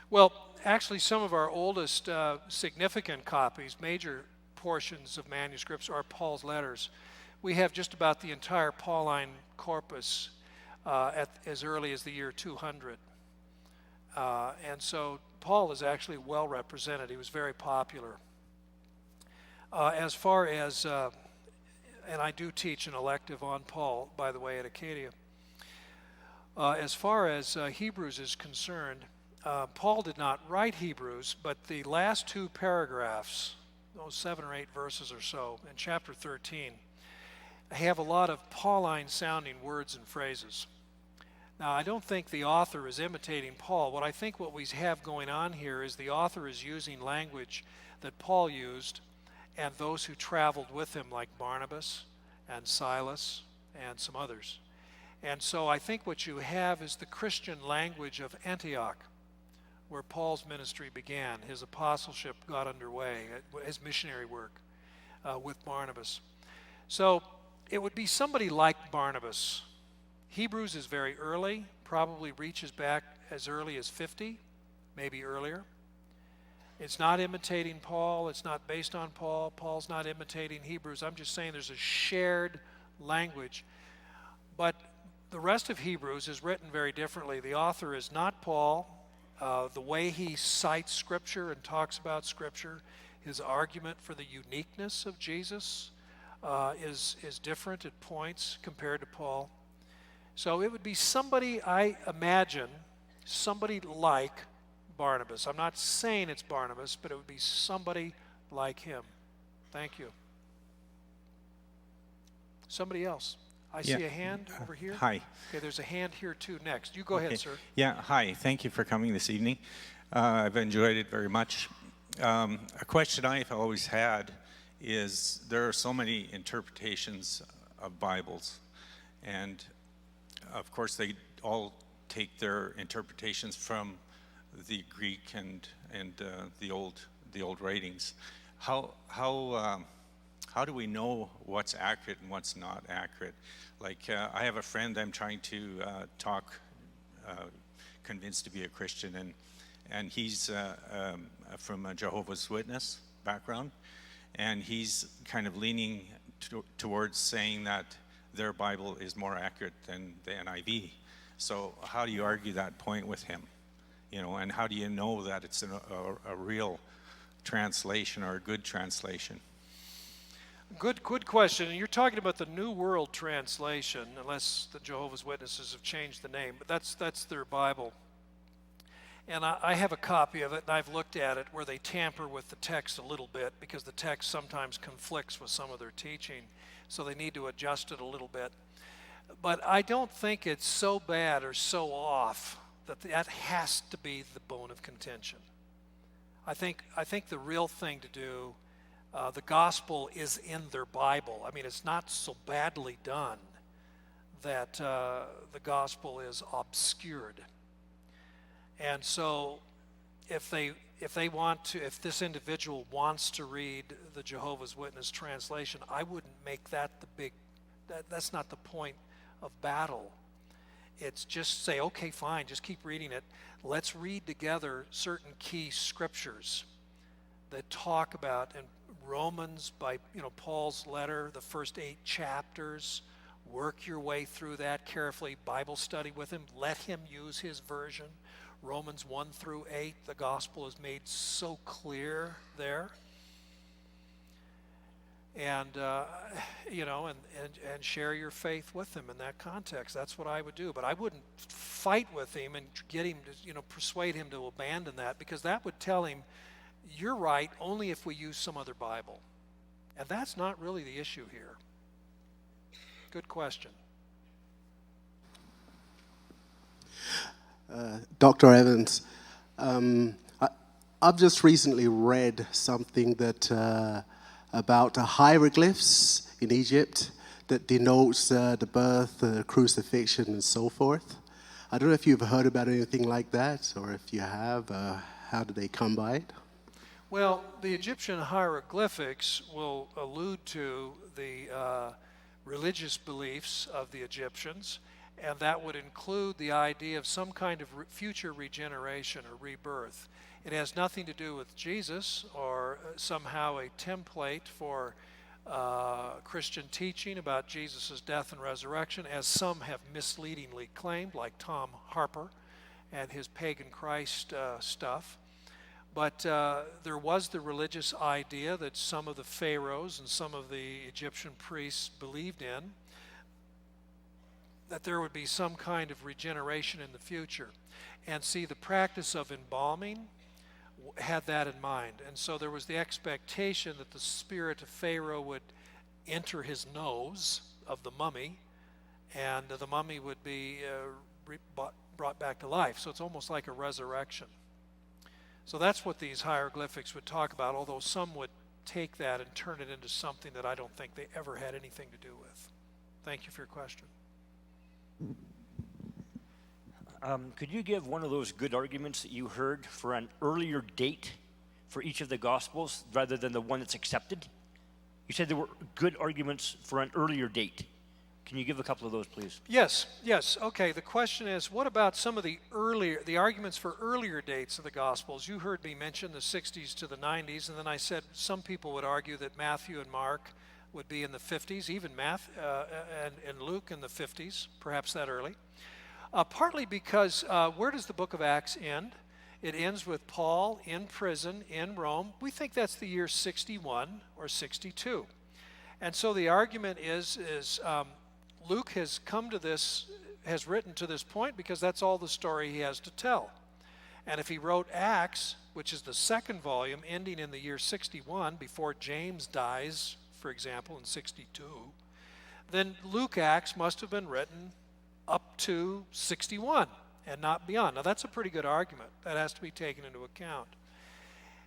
Speaker 6: Well, actually, some of our oldest significant copies, major portions of manuscripts, are Paul's letters. We have just about the entire Pauline corpus as early as the year 200. And so Paul is actually well represented. He was very popular. As far as, and I do teach an elective on Paul, by the way, at Acadia. As far as Hebrews is concerned, Paul did not write Hebrews, but the last 2 paragraphs, those 7 or 8 verses or so, in chapter 13, have a lot of Pauline-sounding words and phrases. Now, I don't think the author is imitating Paul. What I think what we have going on here is the author is using language that Paul used, and those who traveled with him, like Barnabas and Silas and some others. And so I think what you have is the Christian language of Antioch, where Paul's ministry began. His apostleship got underway, his missionary work with Barnabas. So it would be somebody like Barnabas. Hebrews is very early, probably reaches back as early as 50, maybe earlier. It's not imitating Paul. It's not based on Paul. Paul's not imitating Hebrews. I'm just saying there's a shared language. But the rest of Hebrews is written very differently. The author is not Paul. The way he cites Scripture and talks about Scripture, his argument for the uniqueness of Jesus is different at points compared to Paul. So it would be somebody, I imagine, somebody like Barnabas. I'm not saying it's Barnabas, but it would be somebody like him. Thank you. Somebody else. I see a hand over here.
Speaker 14: Hi.
Speaker 6: Okay, there's a hand here too next. You go ahead, sir.
Speaker 14: Yeah, hi. Thank you for coming this evening. I've enjoyed it very much. A question I've always had is, there are so many interpretations of Bibles, and of course they all take their interpretations from the Greek and the Old the old writings. How do we know what's accurate and what's not accurate? Like, I have a friend I'm trying to convince to be a Christian, and he's from a Jehovah's Witness background, and he's kind of leaning towards saying that their Bible is more accurate than the NIV. So how do you argue that point with him? You know, and how do you know that it's a real translation or a good translation?
Speaker 6: Good question. And you're talking about the New World Translation, unless the Jehovah's Witnesses have changed the name, but that's their Bible. And I have a copy of it, and I've looked at it where they tamper with the text a little bit because the text sometimes conflicts with some of their teaching, so they need to adjust it a little bit. But I don't think it's so bad or so off that has to be the bone of contention. I think the real thing to do, the gospel is in their Bible. I mean, it's not so badly done that the gospel is obscured. And so if this individual wants to read the Jehovah's Witness translation, I wouldn't make that that's not the point of battle. It's just say, okay, fine, just keep reading it. Let's read together certain key scriptures that talk about, and Romans, by Paul's letter, the first 8 chapters, work your way through that carefully, Bible study with him, let him use his version. Romans 1 through 8, the gospel is made so clear there. And, and share your faith with him in that context. That's what I would do. But I wouldn't fight with him and get him to, persuade him to abandon that, because that would tell him, you're right only if we use some other Bible. And that's not really the issue here. Good question.
Speaker 15: Dr. Evans, I've just recently read something that about hieroglyphs in Egypt that denotes the birth, the crucifixion, and so forth. I don't know if you've heard about anything like that, or if you have, how did they come by it?
Speaker 6: Well, the Egyptian hieroglyphics will allude to the religious beliefs of the Egyptians, and that would include the idea of some kind of future regeneration or rebirth. It has nothing to do with Jesus or somehow a template for Christian teaching about Jesus' death and resurrection, as some have misleadingly claimed, like Tom Harper and his pagan Christ stuff. But there was the religious idea that some of the pharaohs and some of the Egyptian priests believed in, that there would be some kind of regeneration in the future. And see, the practice of embalming had that in mind. And so there was the expectation that the spirit of Pharaoh would enter his nose of the mummy, and the mummy would be brought back to life. So it's almost like a resurrection. So that's what these hieroglyphics would talk about, although some would take that and turn it into something that I don't think they ever had anything to do with. Thank you for your question.
Speaker 9: Could you give one of those good arguments that you heard for an earlier date for each of the Gospels rather than the one that's accepted? You said there were good arguments for an earlier date. Can you give a couple of those, please?
Speaker 6: Yes. Okay, the question is, what about some of the arguments for earlier dates of the Gospels? You heard me mention the 60s to the 90s, and then I said some people would argue that Matthew and Mark would be in the 50s, even and Luke in the 50s, perhaps that early. Partly because where does the book of Acts end? It ends with Paul in prison in Rome. We think that's the year 61 or 62. And so the argument is Luke has written to this point because that's all the story he has to tell. And if he wrote Acts, which is the second volume, ending in the year 61, before James dies, for example, in 62, then Luke Acts must have been written up to 61 and not beyond. Now that's a pretty good argument. That has to be taken into account.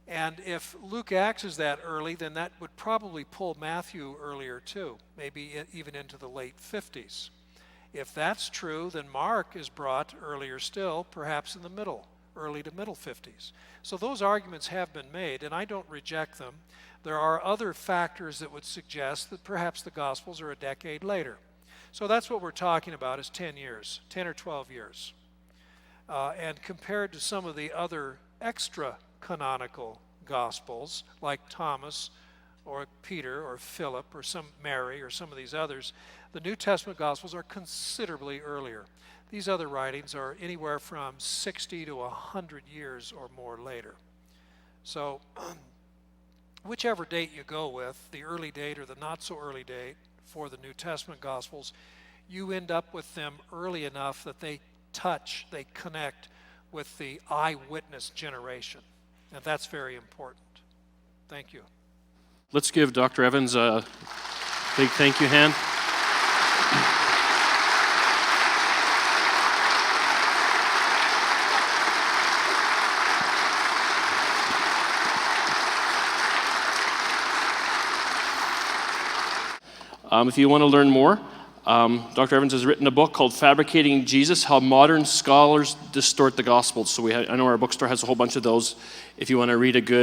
Speaker 6: And if Luke Acts is that early, then that would probably pull Matthew earlier too, maybe even into the late 50s. If that's true, then Mark is brought earlier still, perhaps in the middle, early to middle 50s. So those arguments have been made, and I don't reject them. There are other factors that would suggest that perhaps the Gospels are a decade later. So that's what we're talking about, is 10 years, 10 or 12 years. And compared to some of the other extra-canonical Gospels, like Thomas or Peter or Philip or some Mary or some of these others, the New Testament Gospels are considerably earlier. These other writings are anywhere from 60 to 100 years or more later. So whichever date you go with, the early date or the not so early date for the New Testament Gospels, you end up with them early enough that they connect with the eyewitness generation. And that's very important. Thank you.
Speaker 5: Let's give Dr. Evans a big thank you hand. If you want to learn more, Dr. Evans has written a book called Fabricating Jesus, How Modern Scholars Distort the Gospels. So I know our bookstore has a whole bunch of those if you want to read a good